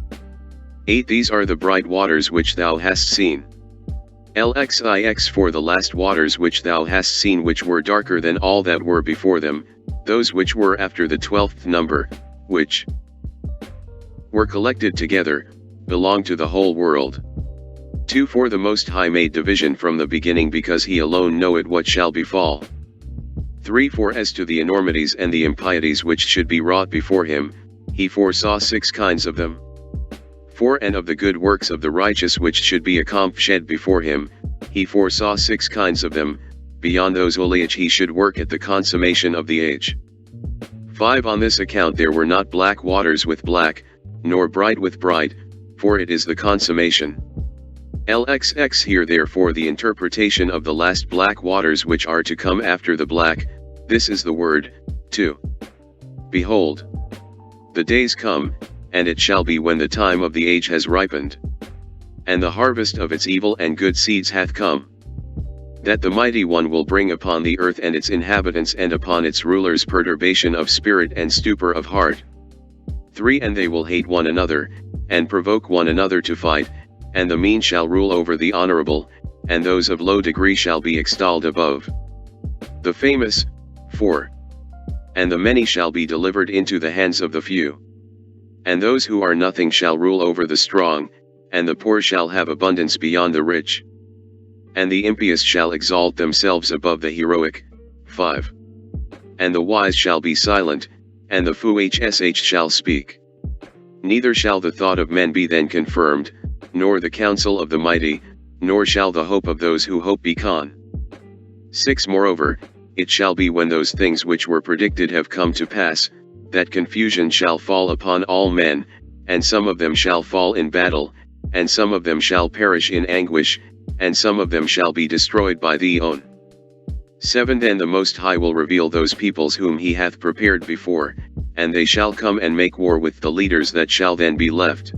8 These are the bright waters which thou hast seen. LXIX For the last waters which thou hast seen which were darker than all that were before them, those which were after the 12th number, which were collected together, belong to the whole world. 2 For the Most High made division from the beginning because he alone knoweth what shall befall. 3 For as to the enormities and the impieties which should be wrought before him, he foresaw 6 kinds of them. 4 And of the good works of the righteous which should be accomplished before him, he foresaw 6 kinds of them, beyond those which he should work at the consummation of the age. 5. On this account there were not black waters with black, nor bride with bride, for it is the consummation. LXX here therefore the interpretation of the last black waters which are to come after the black, this is the word, 2. Behold, the days come, and it shall be when the time of the age has ripened, and the harvest of its evil and good seeds hath come, that the mighty one will bring upon the earth and its inhabitants and upon its rulers perturbation of spirit and stupor of heart. 3. And they will hate one another, and provoke one another to fight, and the mean shall rule over the honorable, and those of low degree shall be extolled above the famous. 4. And the many shall be delivered into the hands of the few, and those who are nothing shall rule over the strong, and the poor shall have abundance beyond the rich, and the impious shall exalt themselves above the heroic. 5. And the wise shall be silent, and the foolish shall speak. Neither shall the thought of men be then confirmed, nor the counsel of the mighty, nor shall the hope of those who hope be con. 6. Moreover, it shall be when those things which were predicted have come to pass, that confusion shall fall upon all men, and some of them shall fall in battle, and some of them shall perish in anguish, and some of them shall be destroyed by thee own. 7. Then the Most High will reveal those peoples whom he hath prepared before, and they shall come and make war with the leaders that shall then be left.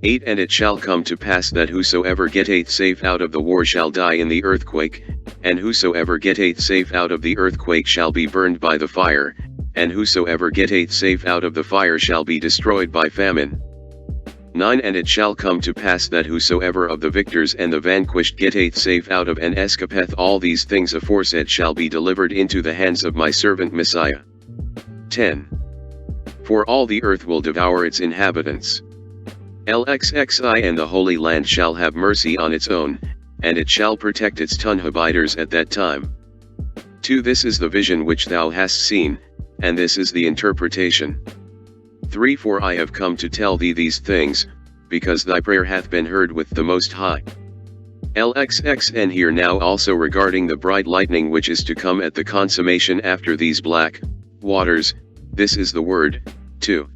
8. And it shall come to pass that whosoever getteth safe out of the war shall die in the earthquake, and whosoever getteth safe out of the earthquake shall be burned by the fire, and whosoever getteth safe out of the fire shall be destroyed by famine. 9. And it shall come to pass that whosoever of the victors and the vanquished getteth safe out of and escapeth all these things aforesaid shall be delivered into the hands of my servant Messiah. 10. For all the earth will devour its inhabitants. LXXI. And the Holy Land shall have mercy on its own, and it shall protect its Tunhabiters at that time. 2. This is the vision which thou hast seen, and this is the interpretation. 3. For I have come to tell thee these things, because thy prayer hath been heard with the Most High. LXX. And here now also regarding the bright lightning which is to come at the consummation after these black waters, this is the word, 2.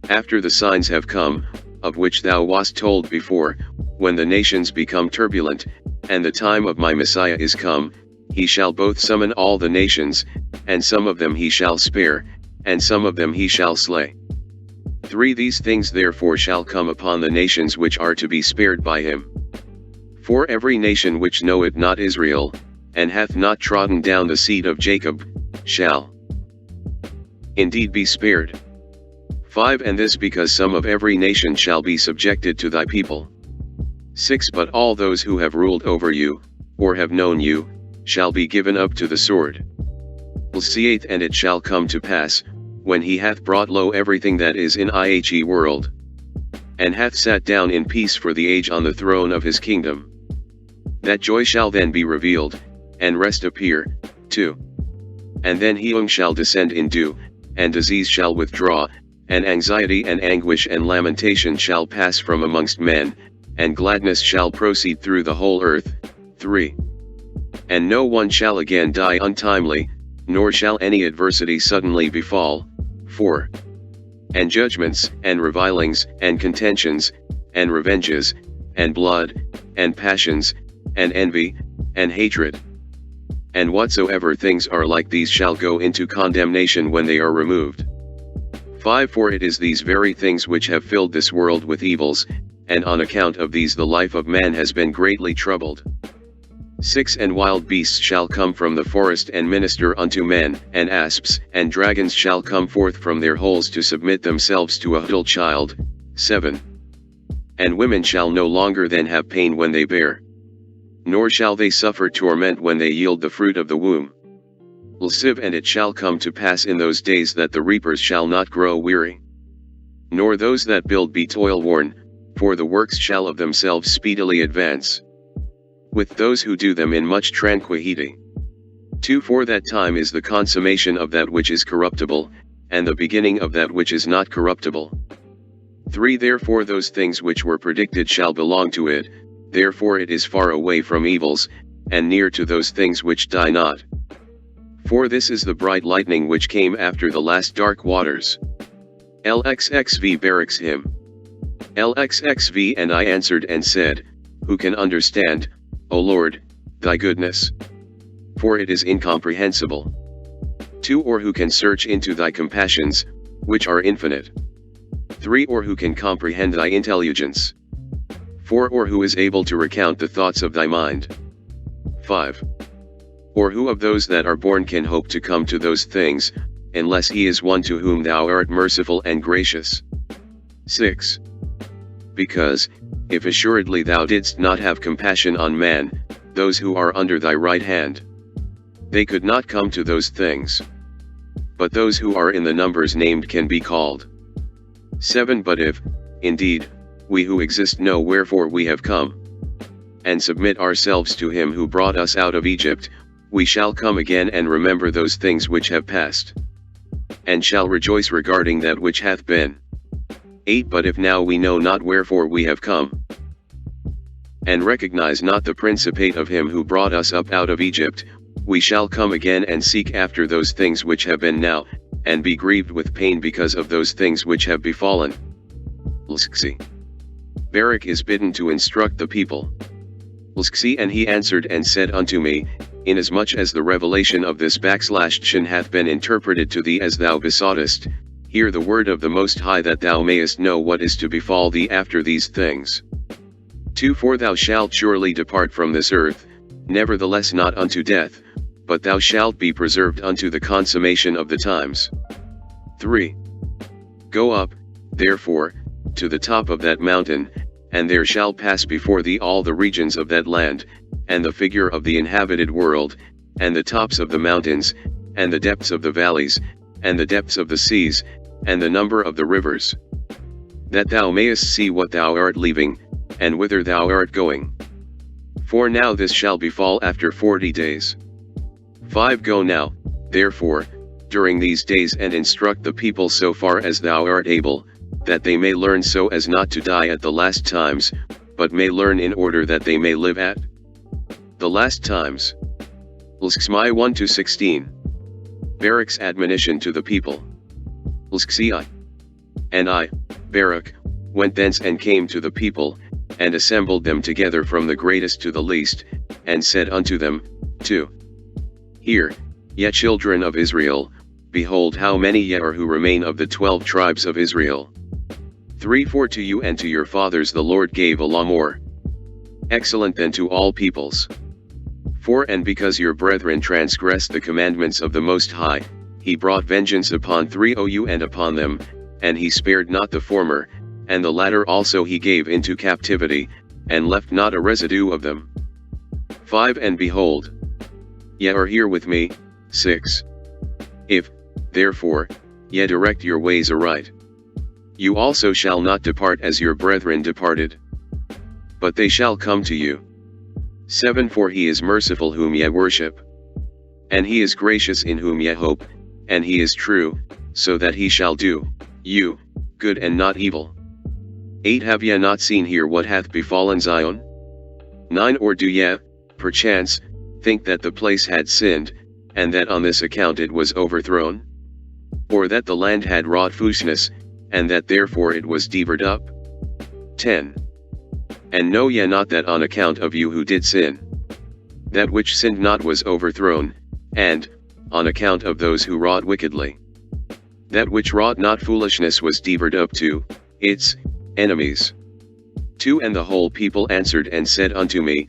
After the signs have come, of which thou wast told before, when the nations become turbulent, and the time of my Messiah is come, he shall both summon all the nations, and some of them he shall spare, and some of them he shall slay. 3. These things therefore shall come upon the nations which are to be spared by him. 4. Every nation which knoweth not Israel, and hath not trodden down the seed of Jacob, shall indeed be spared. 5. And this because some of every nation shall be subjected to thy people. 6. But all those who have ruled over you, or have known you, shall be given up to the sword. 8. And it shall come to pass, when he hath brought low everything that is in the world, and hath sat down in peace for the age on the throne of his kingdom, that joy shall then be revealed, and rest appear. 2. And then healing shall descend in dew, and disease shall withdraw, and anxiety and anguish and lamentation shall pass from amongst men, and gladness shall proceed through the whole earth. 3. And no one shall again die untimely, nor shall any adversity suddenly befall. 4. And judgments, and revilings, and contentions, and revenges, and blood, and passions, and envy, and hatred, and whatsoever things are like these shall go into condemnation when they are removed. 5. For it is these very things which have filled this world with evils, and on account of these the life of man has been greatly troubled. 6. And wild beasts shall come from the forest and minister unto men, and asps and dragons shall come forth from their holes to submit themselves to a little child. 7. And women shall no longer then have pain when they bear, nor shall they suffer torment when they yield the fruit of the womb. 5. And it shall come to pass in those days that the reapers shall not grow weary, nor those that build be toil-worn, for the works shall of themselves speedily advance, with those who do them in much tranquillity. 2. For that time is the consummation of that which is corruptible, and the beginning of that which is not corruptible. 3. Therefore those things which were predicted shall belong to it, therefore it is far away from evils, and near to those things which die not. For this is the bright lightning which came after the last dark waters. LXXV Baruch's hymn. LXXV And I answered and said, Who can understand, O Lord, thy goodness? For it is incomprehensible. 2 Or who can search into thy compassions, which are infinite? 3 Or who can comprehend thy intelligence? 4 Or who is able to recount the thoughts of thy mind? 5 Or who of those that are born can hope to come to those things, unless he is one to whom thou art merciful and gracious? 6 Because, if assuredly thou didst not have compassion on man, those who are under thy right hand, they could not come to those things. But those who are in the numbers named can be called. 7 But if, indeed, we who exist know wherefore we have come, and submit ourselves to him who brought us out of Egypt, we shall come again and remember those things which have passed, and shall rejoice regarding that which hath been. 8 But if now we know not wherefore we have come, and recognize not the principate of him who brought us up out of Egypt, we shall come again and seek after those things which have been now, and be grieved with pain because of those things which have befallen. Lxi. Baruch is bidden to instruct the people. Lxi And he answered and said unto me, Inasmuch as the revelation of this /shin hath been interpreted to thee as thou besoughtest, hear the word of the Most High that thou mayest know what is to befall thee after these things. 2 For thou shalt surely depart from this earth, nevertheless not unto death, but thou shalt be preserved unto the consummation of the times. 3 Go up, therefore, to the top of that mountain, and there shall pass before thee all the regions of that land, and the figure of the inhabited world, and the tops of the mountains, and the depths of the valleys, and the depths of the seas, and the number of the rivers, that thou mayest see what thou art leaving, and whither thou art going. For now this shall befall after 40 days. 5 Go now, therefore, during these days and instruct the people so far as thou art able, that they may learn so as not to die at the last times, but may learn in order that they may live at the last times. Lxmi 1-16. Baruch's admonition to the people. Lxi. And I, Baruch, went thence and came to the people, and assembled them together from the greatest to the least, and said unto them, 2 Hear, ye children of Israel, behold how many ye are who remain of the 12 tribes of Israel. 3 For to you and to your fathers the Lord gave a law more excellent than to all peoples. 4 And because your brethren transgressed the commandments of the Most High, he brought vengeance upon 3 you and upon them, and he spared not the former, and the latter also he gave into captivity, and left not a residue of them. 5 And behold, ye are here with me. 6 If, therefore, ye direct your ways aright, you also shall not depart as your brethren departed, but they shall come to you. 7 For he is merciful whom ye worship, and he is gracious in whom ye hope, and he is true, so that he shall do you good and not evil. 8 Have ye not seen here what hath befallen Zion? 9 Or do ye, perchance, think that the place had sinned, and that on this account it was overthrown? Or that the land had wrought foolishness, and that therefore it was delivered up? 10 And know ye not that on account of you who did sin, that which sinned not was overthrown, and, on account of those who wrought wickedly, that which wrought not foolishness was delivered up to its enemies? 2 And the whole people answered and said unto me,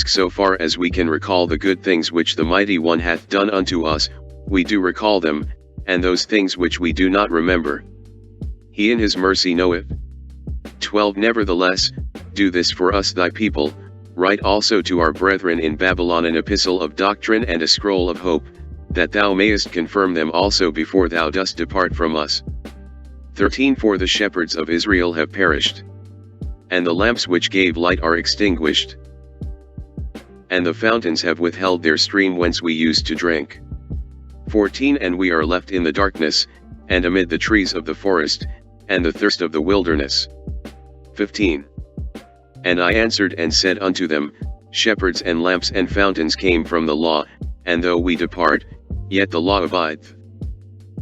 so far as we can recall the good things which the Mighty One hath done unto us, we do recall them, and those things which we do not remember, he in his mercy knoweth. 12 Nevertheless, do this for us thy people, write also to our brethren in Babylon an epistle of doctrine and a scroll of hope, that thou mayest confirm them also before thou dost depart from us. 13 For the shepherds of Israel have perished, and the lamps which gave light are extinguished, and the fountains have withheld their stream whence we used to drink. 14 And we are left in the darkness, and amid the trees of the forest, and the thirst of the wilderness. 15 And I answered and said unto them, Shepherds and lamps and fountains came from the law, and though we depart, yet the law abideth.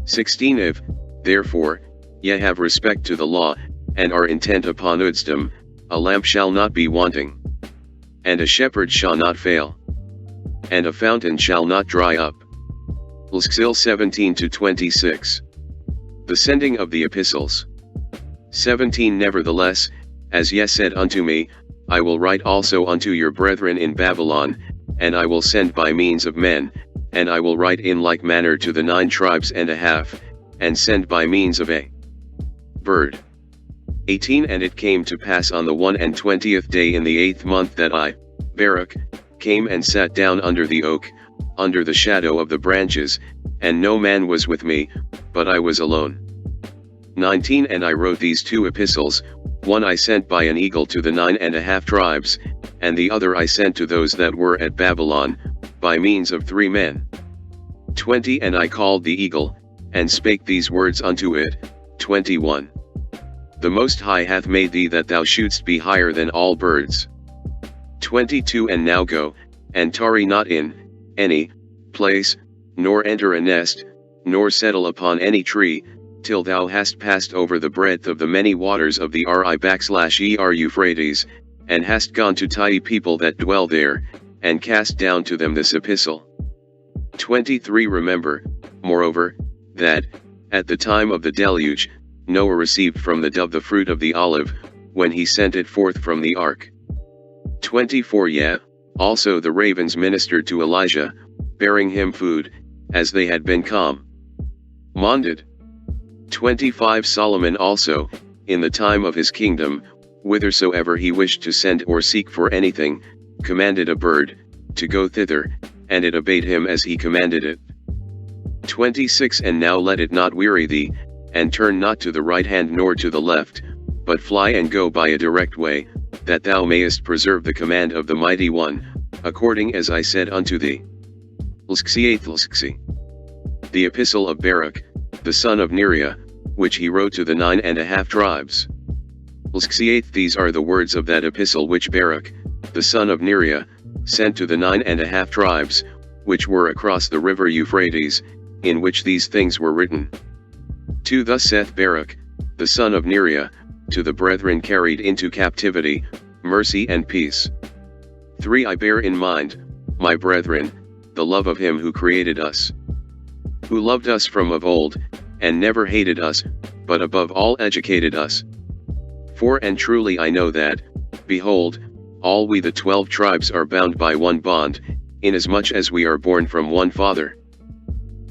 16 If, therefore, ye have respect to the law, and are intent upon wisdom, a lamp shall not be wanting, and a shepherd shall not fail, and a fountain shall not dry up. Lxil 17-26. The sending of the epistles. 17 Nevertheless, as ye said unto me, I will write also unto your brethren in Babylon, and I will send by means of men, and I will write in like manner to the 9 tribes and a half, and send by means of a bird. 18 And it came to pass on the 21st day in the 8th month that I, Baruch, came and sat down under the oak, under the shadow of the branches, and no man was with me, but I was alone. 19 And I wrote these 2 epistles, one I sent by an eagle to the 9½ tribes, and the other I sent to those that were at Babylon, by means of 3 men. 20 And I called the eagle, and spake these words unto it. 21 The Most High hath made thee that thou shouldst be higher than all birds. 22 And now go, and tarry not in any place, nor enter a nest, nor settle upon any tree, till thou hast passed over the breadth of the many waters of the Ri/Er Euphrates, and hast gone to tie people that dwell there, and cast down to them this epistle. 23 Remember, moreover, that, at the time of the deluge, Noah received from the dove the fruit of the olive, when he sent it forth from the ark. 24 Yea, also the ravens ministered to Elijah, bearing him food, as they had been commanded. 25 Solomon also, in the time of his kingdom, whithersoever he wished to send or seek for anything, commanded a bird, to go thither, and it obeyed him as he commanded it. 26 And now let it not weary thee, and turn not to the right hand nor to the left, but fly and go by a direct way, that thou mayest preserve the command of the Mighty One, according as I said unto thee. Lxi. The Epistle of Baruch, the son of Neriah, which he wrote to the 9½ tribes. Lxi. These are the words of that epistle which Baruch, the son of Neriah, sent to the 9½ tribes, which were across the river Euphrates, in which these things were written. 2 Thus saith Baruch, the son of Neriah, to the brethren carried into captivity, mercy and peace. 3 I bear in mind, my brethren, the love of him who created us, who loved us from of old, and never hated us, but above all educated us. 4 And truly I know that, behold, all we the 12 tribes are bound by one bond, inasmuch as we are born from one Father.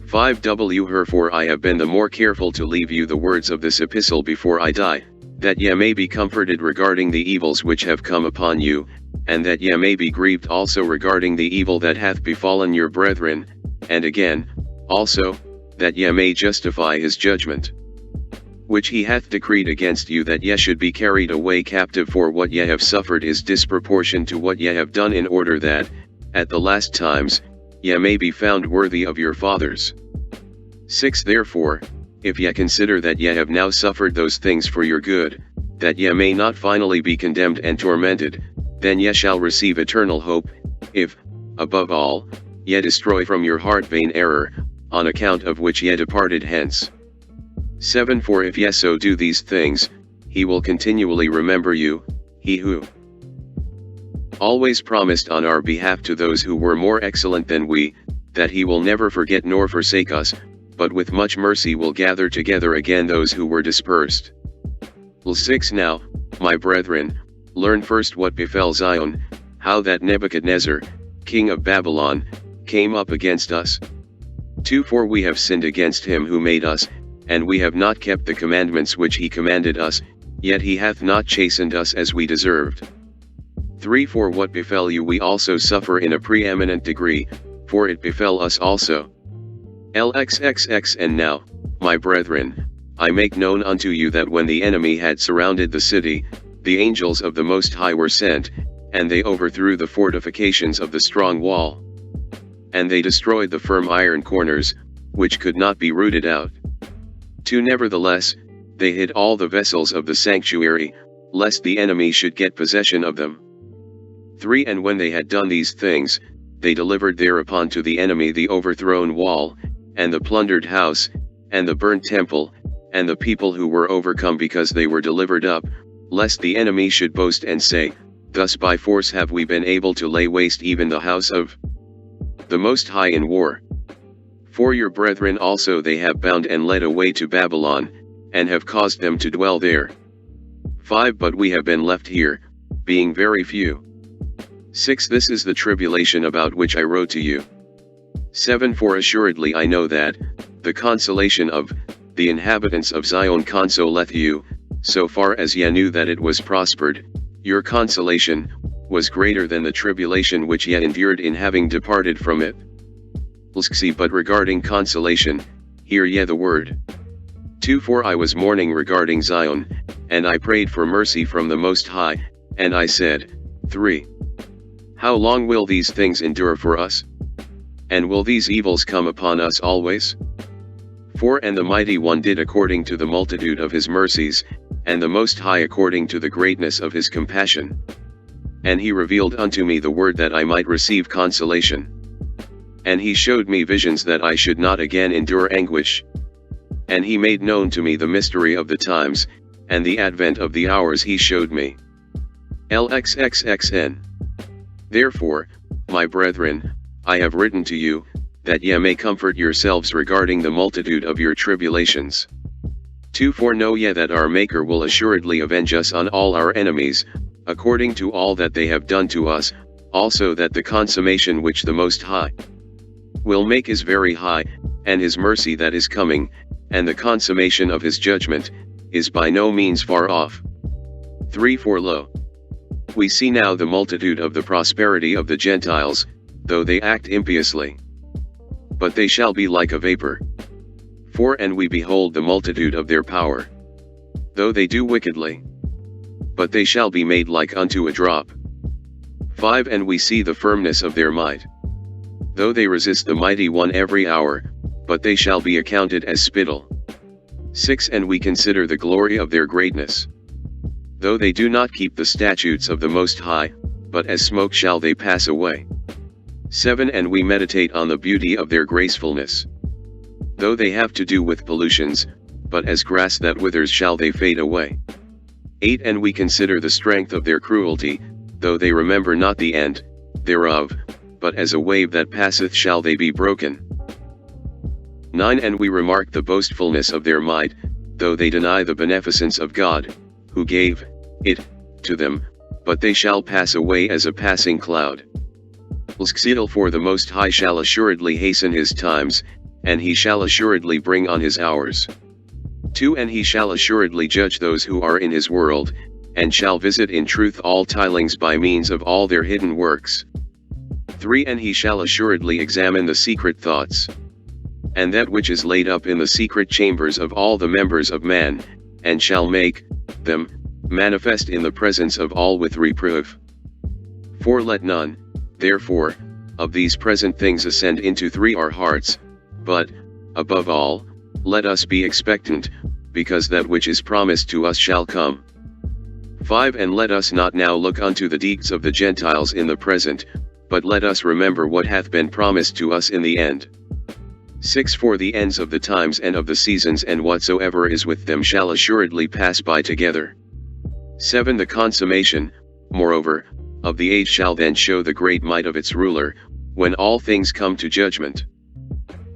5 Wherefore I have been the more careful to leave you the words of this epistle before I die, that ye may be comforted regarding the evils which have come upon you, and that ye may be grieved also regarding the evil that hath befallen your brethren, and again, also, that ye may justify his judgment, which he hath decreed against you, that ye should be carried away captive. For what ye have suffered is disproportioned to what ye have done, in order that, at the last times, ye may be found worthy of your fathers. 6 Therefore, if ye consider that ye have now suffered those things for your good, that ye may not finally be condemned and tormented, then ye shall receive eternal hope, if, above all, ye destroy from your heart vain error, on account of which ye departed hence. 7 For if ye so do these things, he will continually remember you, he who always promised on our behalf to those who were more excellent than we, that he will never forget nor forsake us, but with much mercy will gather together again those who were dispersed. 6 Now, my brethren, learn first what befell Zion, how that Nebuchadnezzar, king of Babylon, came up against us. 2 For we have sinned against him who made us, and we have not kept the commandments which he commanded us, yet he hath not chastened us as we deserved. 3 For what befell you we also suffer in a preeminent degree, for it befell us also. LXXX And now, my brethren, I make known unto you that when the enemy had surrounded the city, the angels of the Most High were sent, and they overthrew the fortifications of the strong wall. And they destroyed the firm iron corners, which could not be rooted out. 2 Nevertheless, they hid all the vessels of the sanctuary, lest the enemy should get possession of them. 3 And when they had done these things, they delivered thereupon to the enemy the overthrown wall, and the plundered house, and the burnt temple, and the people who were overcome because they were delivered up, lest the enemy should boast and say, thus by force have we been able to lay waste even the house of the Most High in war. For your brethren also they have bound and led away to Babylon, and have caused them to dwell there. 5 But we have been left here, being very few. 6 This is the tribulation about which I wrote to you. 7 For assuredly I know that the consolation of the inhabitants of Zion consoleth you, so far as ye knew that it was prospered, your consolation was greater than the tribulation which ye endured in having departed from it. But regarding consolation, hear ye the word. 2 For I was mourning regarding Zion, and I prayed for mercy from the Most High, and I said, 3 How long will these things endure for us? And will these evils come upon us always? 4 And the Mighty One did according to the multitude of his mercies, and the Most High according to the greatness of his compassion. And he revealed unto me the word that I might receive consolation. And he showed me visions that I should not again endure anguish. And he made known to me the mystery of the times, and the advent of the hours he showed me. LXXXN. Therefore, my brethren, I have written to you, that ye may comfort yourselves regarding the multitude of your tribulations. 2 For know ye that our Maker will assuredly avenge us on all our enemies, according to all that they have done to us, also that the consummation which the Most High will make is very high, and his mercy that is coming, and the consummation of his judgment, is by no means far off. 3 For lo, we see now the multitude of the prosperity of the Gentiles, though they act impiously. But they shall be like a vapor. 4 And we behold the multitude of their power, though they do wickedly. But they shall be made like unto a drop. 5 And we see the firmness of their might, though they resist the Mighty One every hour, but they shall be accounted as spittle. 6 And we consider the glory of their greatness, though they do not keep the statutes of the Most High, but as smoke shall they pass away. 7 And we meditate on the beauty of their gracefulness, though they have to do with pollutions, but as grass that withers shall they fade away. 8 And we consider the strength of their cruelty, though they remember not the end thereof, but as a wave that passeth shall they be broken. 9 And we remark the boastfulness of their might, though they deny the beneficence of God, who gave it to them, but they shall pass away as a passing cloud. For the Most High shall assuredly hasten his times, and he shall assuredly bring on his hours. 2 And he shall assuredly judge those who are in his world, and shall visit in truth all tilings by means of all their hidden works. 3 And he shall assuredly examine the secret thoughts, and that which is laid up in the secret chambers of all the members of man, and shall make them manifest in the presence of all with reproof. 4 Let none, therefore, of these present things ascend into our hearts, but, above all, let us be expectant, because that which is promised to us shall come. 5 And let us not now look unto the deeds of the Gentiles in the present, but let us remember what hath been promised to us in the end. 6 For the ends of the times and of the seasons and whatsoever is with them shall assuredly pass by together. 7 The consummation, moreover, of the age shall then show the great might of its ruler, when all things come to judgment.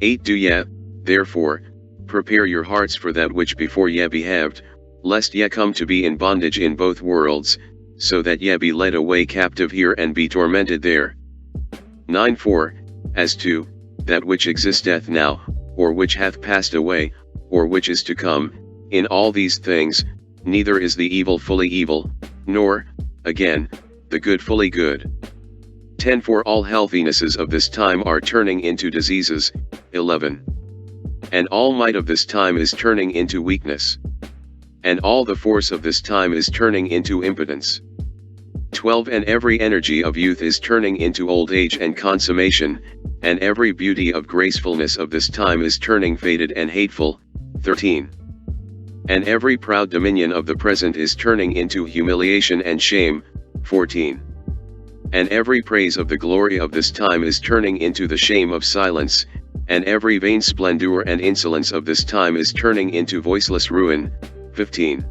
8 Do ye, therefore, prepare your hearts for that which before ye behaved, lest ye come to be in bondage in both worlds, so that ye be led away captive here and be tormented there. 9 For, as to that which existeth now, or which hath passed away, or which is to come, in all these things, neither is the evil fully evil, nor, again, the good fully good. 10 For all healthinesses of this time are turning into diseases. 11 And all might of this time is turning into weakness, and all the force of this time is turning into impotence. 12 And every energy of youth is turning into old age and consummation, and every beauty of gracefulness of this time is turning faded and hateful. 13 And every proud dominion of the present is turning into humiliation and shame. 14 And every praise of the glory of this time is turning into the shame of silence, and every vain splendor and insolence of this time is turning into voiceless ruin. 15.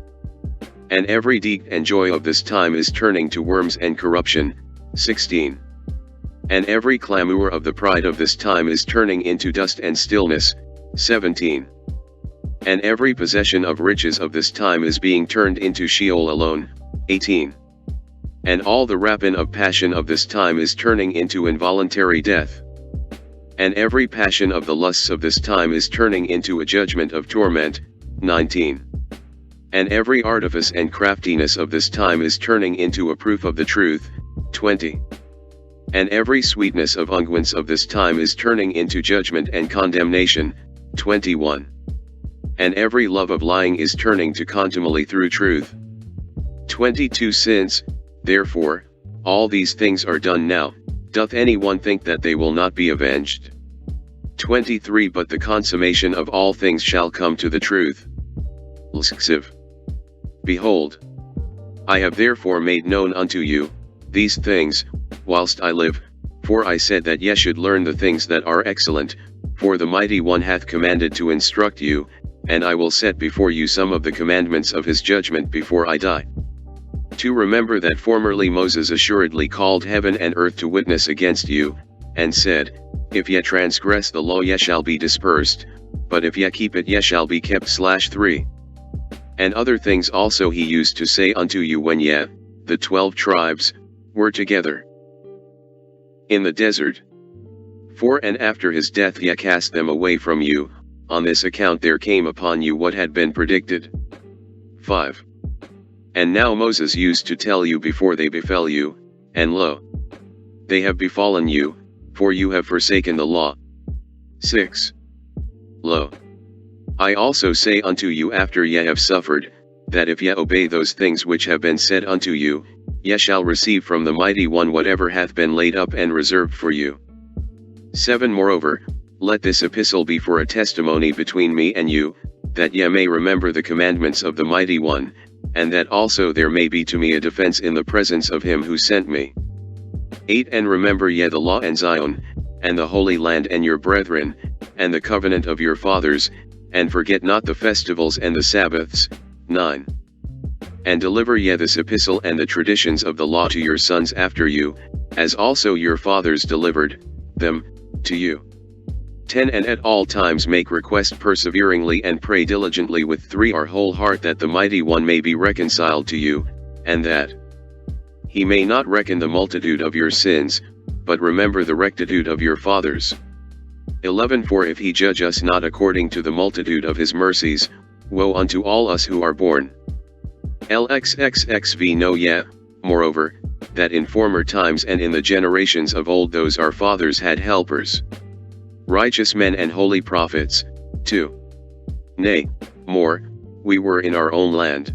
And every deed and joy of this time is turning to worms and corruption. 16. And every clamor of the pride of this time is turning into dust and stillness. 17. And every possession of riches of this time is being turned into Sheol alone. 18. And all the rapine of passion of this time is turning into involuntary death. And every passion of the lusts of this time is turning into a judgment of torment. 19. And every artifice and craftiness of this time is turning into a proof of the truth. 20. And every sweetness of unguents of this time is turning into judgment and condemnation. 21. And every love of lying is turning to contumely through truth. 22. Since, therefore, all these things are done now, doth anyone think that they will not be avenged? 23. But the consummation of all things shall come to the truth. Lskiv. Behold, I have therefore made known unto you these things, whilst I live, for I said that ye should learn the things that are excellent, for the Mighty One hath commanded to instruct you, and I will set before you some of the commandments of his judgment before I die. To remember that formerly Moses assuredly called heaven and earth to witness against you, and said, If ye transgress the law ye shall be dispersed, but if ye keep it ye shall be kept. 3. And other things also he used to say unto you when ye, the 12 tribes, were together in the desert. For and after his death ye cast them away from you, on this account there came upon you what had been predicted. 5. And now Moses used to tell you before they befell you, and lo, they have befallen you, for you have forsaken the law. 6. Lo, I also say unto you after ye have suffered, that if ye obey those things which have been said unto you, ye shall receive from the Mighty One whatever hath been laid up and reserved for you. 7. Moreover, let this epistle be for a testimony between me and you, that ye may remember the commandments of the Mighty One, and that also there may be to me a defense in the presence of him who sent me. 8. And remember ye the law and Zion, and the Holy Land and your brethren, and the covenant of your fathers, and forget not the festivals and the Sabbaths. 9. And deliver ye this epistle and the traditions of the law to your sons after you, as also your fathers delivered them to you. 10. And at all times make request perseveringly and pray diligently with 3 our whole heart that the Mighty One may be reconciled to you, and that he may not reckon the multitude of your sins, but remember the rectitude of your fathers. 11. For if he judge us not according to the multitude of his mercies, woe unto all us who are born. LXXXV. Know ye, moreover, that in former times and in the generations of old those our fathers had helpers, righteous men and holy prophets. 2. Nay, more, we were in our own land.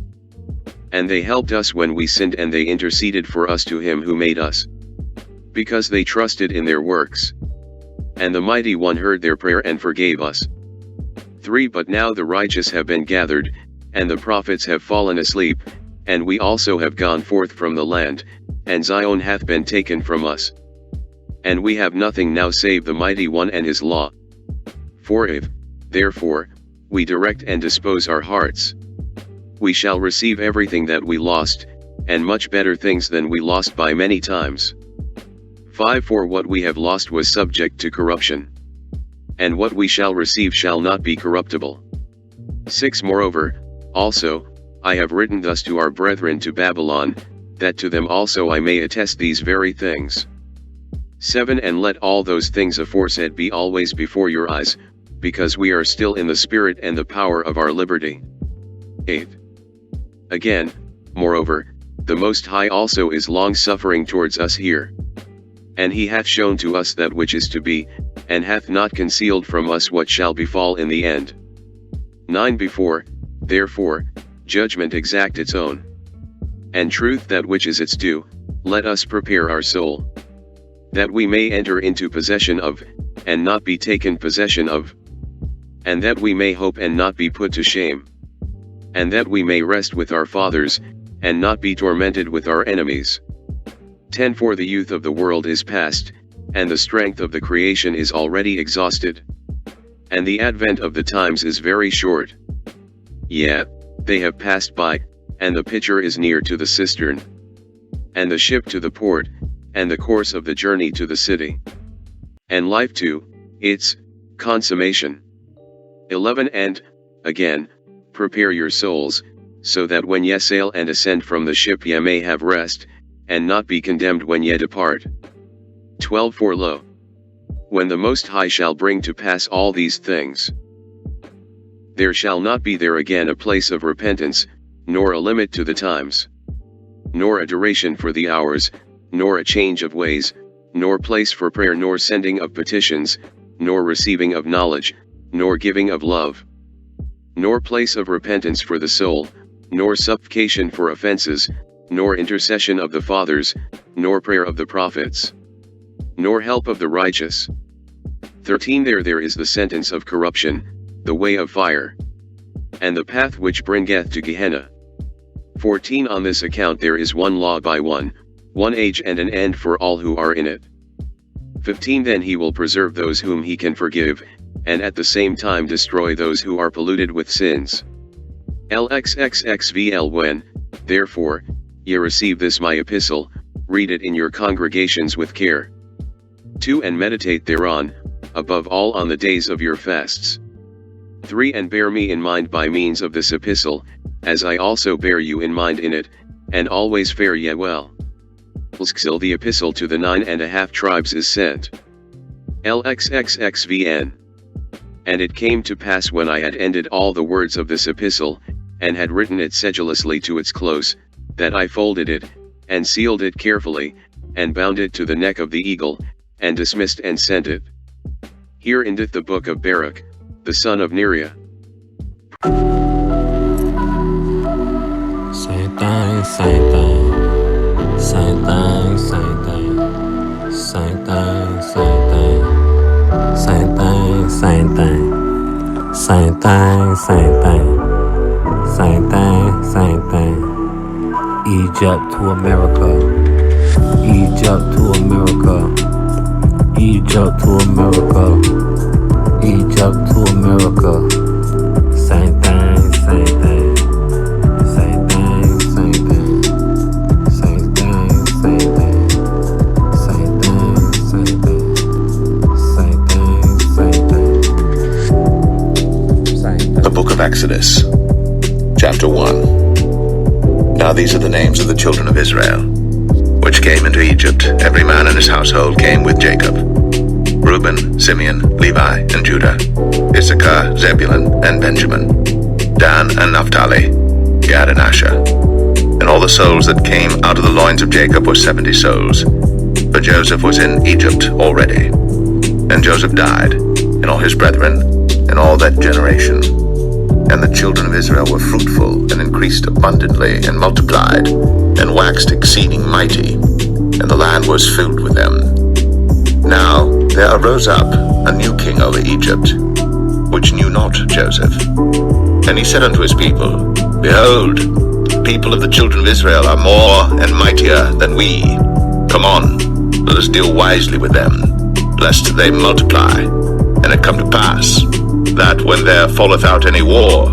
And they helped us when we sinned, and they interceded for us to him who made us, because they trusted in their works. And the Mighty One heard their prayer and forgave us. 3. But now the righteous have been gathered, and the prophets have fallen asleep, and we also have gone forth from the land, and Zion hath been taken from us. And we have nothing now save the Mighty One and his law. For if, therefore, we direct and dispose our hearts, we shall receive everything that we lost, and much better things than we lost by many times. 5. For what we have lost was subject to corruption, and what we shall receive shall not be corruptible. 6. Moreover, also, I have written thus to our brethren to Babylon, that to them also I may attest these very things. 7. And let all those things aforesaid be always before your eyes, because we are still in the spirit and the power of our liberty. 8. Again, moreover, the Most High also is long-suffering towards us here. And he hath shown to us that which is to be, and hath not concealed from us what shall befall in the end. 9. Before, therefore, judgment exact its own, and truth that which is its due, let us prepare our soul, that we may enter into possession of, and not be taken possession of, and that we may hope and not be put to shame, and that we may rest with our fathers, and not be tormented with our enemies. 10 For the youth of the world is past, and the strength of the creation is already exhausted. And the advent of the times is very short. Yet, they have passed by, and the pitcher is near to the cistern, and the ship to the port, and the course of the journey to the city, and life to its consummation. 11 And, again, prepare your souls, so that when ye sail and ascend from the ship ye may have rest, and not be condemned when ye depart. 12 For lo, when the Most High shall bring to pass all these things, there shall not be there again a place of repentance, nor a limit to the times, nor a duration for the hours, nor a change of ways, nor place for prayer, nor sending of petitions, nor receiving of knowledge, nor giving of love, nor place of repentance for the soul, nor supplication for offenses, nor intercession of the fathers, nor prayer of the prophets, nor help of the righteous. 13 There is the sentence of corruption, the way of fire, and the path which bringeth to Gehenna. 14 On this account there is one law by one age and an end for all who are in it. 15 Then he will preserve those whom he can forgive, and at the same time destroy those who are polluted with sins. LXXXVL When, therefore, ye receive this my epistle, read it in your congregations with care. 2 And meditate thereon, above all on the days of your fasts. 3 And bear me in mind by means of this epistle, as I also bear you in mind in it, and always fare ye well. Till the epistle to the 9.5 tribes is sent. LXXXVN. And it came to pass when I had ended all the words of this epistle, and had written it sedulously to its close, that I folded it, and sealed it carefully, and bound it to the neck of the eagle, and dismissed and sent it. Here endeth the book of Baruch, the son of Neriah. Same thing, same thing. Same thing, same thing. Same thing, same thing. Same thing, same thing. Same thing, same thing. Same thing, same thing. Egypt to America. Egypt to America. Egypt to America. Egypt to America. Same thing, same thing. Same thing, same thing. Same thing, same thing. Same thing, same thing. Same thing, same thing. Same thing. The Book of Exodus, Chapter 1. Now these are the names of the children of Israel, which came into Egypt. Every man in his household came with Jacob: Reuben, Simeon, Levi, and Judah, Issachar, Zebulun, and Benjamin, Dan and Naphtali, Gad and Asher. And all the souls that came out of the loins of Jacob were 70 souls, for Joseph was in Egypt already. And Joseph died, and all his brethren, and all that generation. And the children of Israel were fruitful, and increased abundantly, and multiplied, and waxed exceeding mighty, and the land was filled with them. Now there arose up a new king over Egypt, which knew not Joseph. And he said unto his people, Behold, the people of the children of Israel are more and mightier than we. Come on, let us deal wisely with them, lest they multiply. And it come to pass, that when there falleth out any war,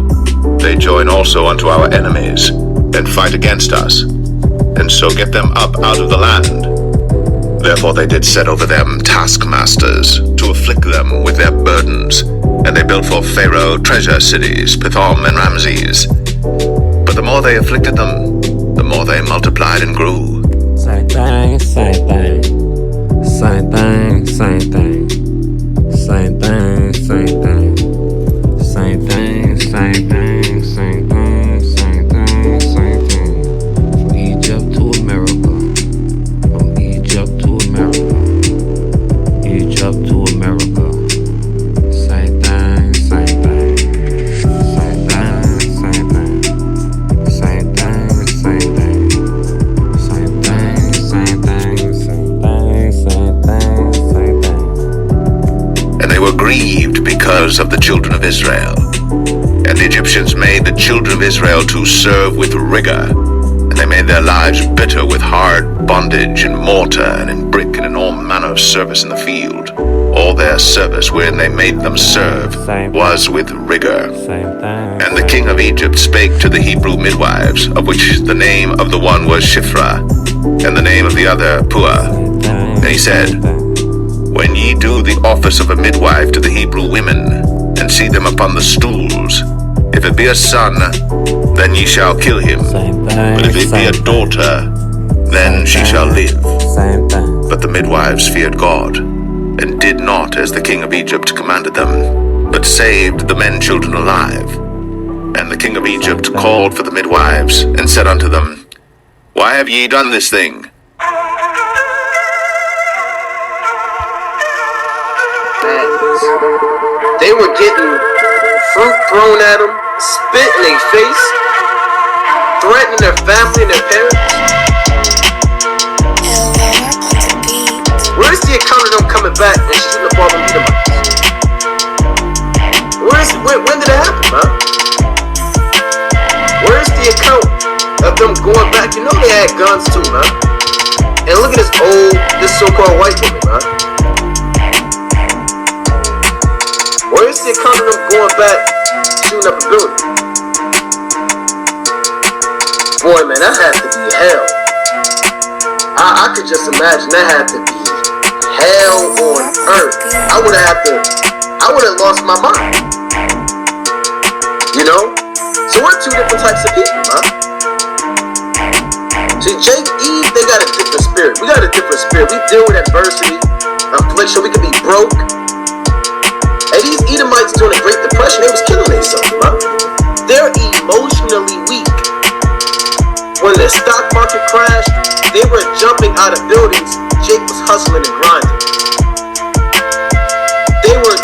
they join also unto our enemies, and fight against us, and so get them up out of the land. Therefore they did set over them taskmasters, to afflict them with their burdens. And they built for Pharaoh treasure cities, Pithom and Ramses. But the more they afflicted them, the more they multiplied and grew. Same thing, same thing. Same thing, same thing. Same thing, same thing. Same thing, same thing, same thing, same thing, same thing. From Egypt to America. From Egypt to America. Egypt to America. Same thing, same thing. Same thing, same thing. Same thing, same thing. Same thing, same thing, same thing, same thing, same thing. And they were grieved because of the children of Israel. And the Egyptians made the children of Israel to serve with rigor. And they made made their lives bitter with hard bondage in mortar and in brick and in all manner of service in the field. All their service wherein they made them serve was with rigor. And the king of Egypt spake to the Hebrew midwives, of which the name of the one was Shiphrah, and the name of the other Puah. And he said, When ye do the office of a midwife to the Hebrew women, and see them upon the stools, if it be a son, then ye shall kill him. But if it be a daughter, then she shall live. But the midwives feared God, and did not as the king of Egypt commanded them, but saved the men children alive. And the king of Egypt called for the midwives, and said unto them, Why have ye done this thing? They were getting fruit thrown at them, spit in their face, threatening their family and their parents. Where's the account of them coming back and shooting up all the Edomites? When did it happen, man? Where's the account of them going back? You know they had guns too, man. And look at this so-called white woman, man. Where's the account of them going back, shooting up a building? Boy, man, that had to be hell. I could just imagine that had to be hell on earth. I would have lost my mind. You know? So we're two different types of people, huh? See, Jake, Eve, they got a different spirit. We got a different spirit. We deal with adversity, affliction. We can be broke. And these Edomites during the Great Depression, they was killing themselves, huh? They're emotionally weak. When the stock market crashed, they were jumping out of buildings. Jake was hustling and grinding. They were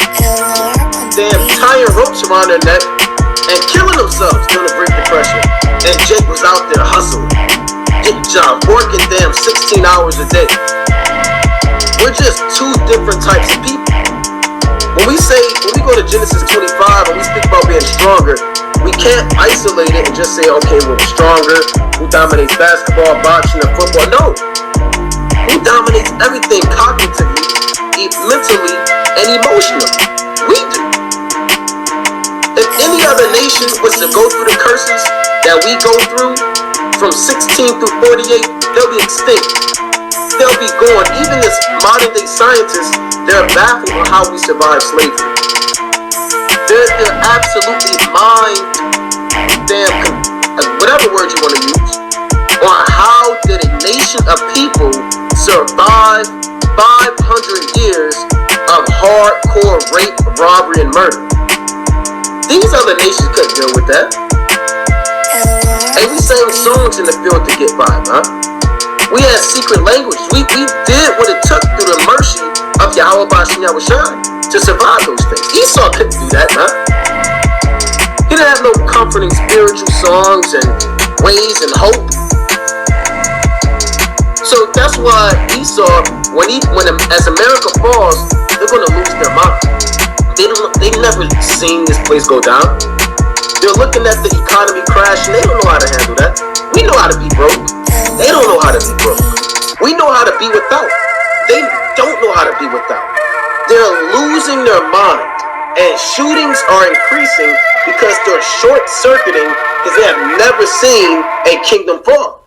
tying ropes around their neck and killing themselves during the Great Depression. And Jake was out there hustling, getting jobs, working damn 16 hours a day. We're just two different types of people. When we go to Genesis 25 and we speak about being stronger, we can't isolate it and just say, okay, well, we're stronger. Who dominates basketball, boxing, and football? No. Who dominates everything cognitively, mentally, and emotionally? We do. If any other nation was to go through the curses that we go through from 16 through 48, they'll be extinct. They'll be gone. Even as modern day scientists, they're baffled on how we survived slavery. They're absolutely whatever word you want to use, on how did a nation of people survive 500 years of hardcore rape, robbery, and murder. These other nations couldn't deal with that. And we sang songs in the field to get by, huh? We had secret language. We did what it took through the mercy of Yahweh Bashem Yahushai to survive those things. Esau couldn't do that, huh? He didn't have no comforting spiritual songs and ways and hope. So that's why Esau, as America falls, they're gonna lose their mind. They never seen this place go down. They're looking at the economy crash and they don't know how to handle that. We know how to be broke. They don't know how to be broke. We know how to be without. They don't know how to be without. They're losing their mind. And shootings are increasing because they're short-circuiting because they have never seen a kingdom fall.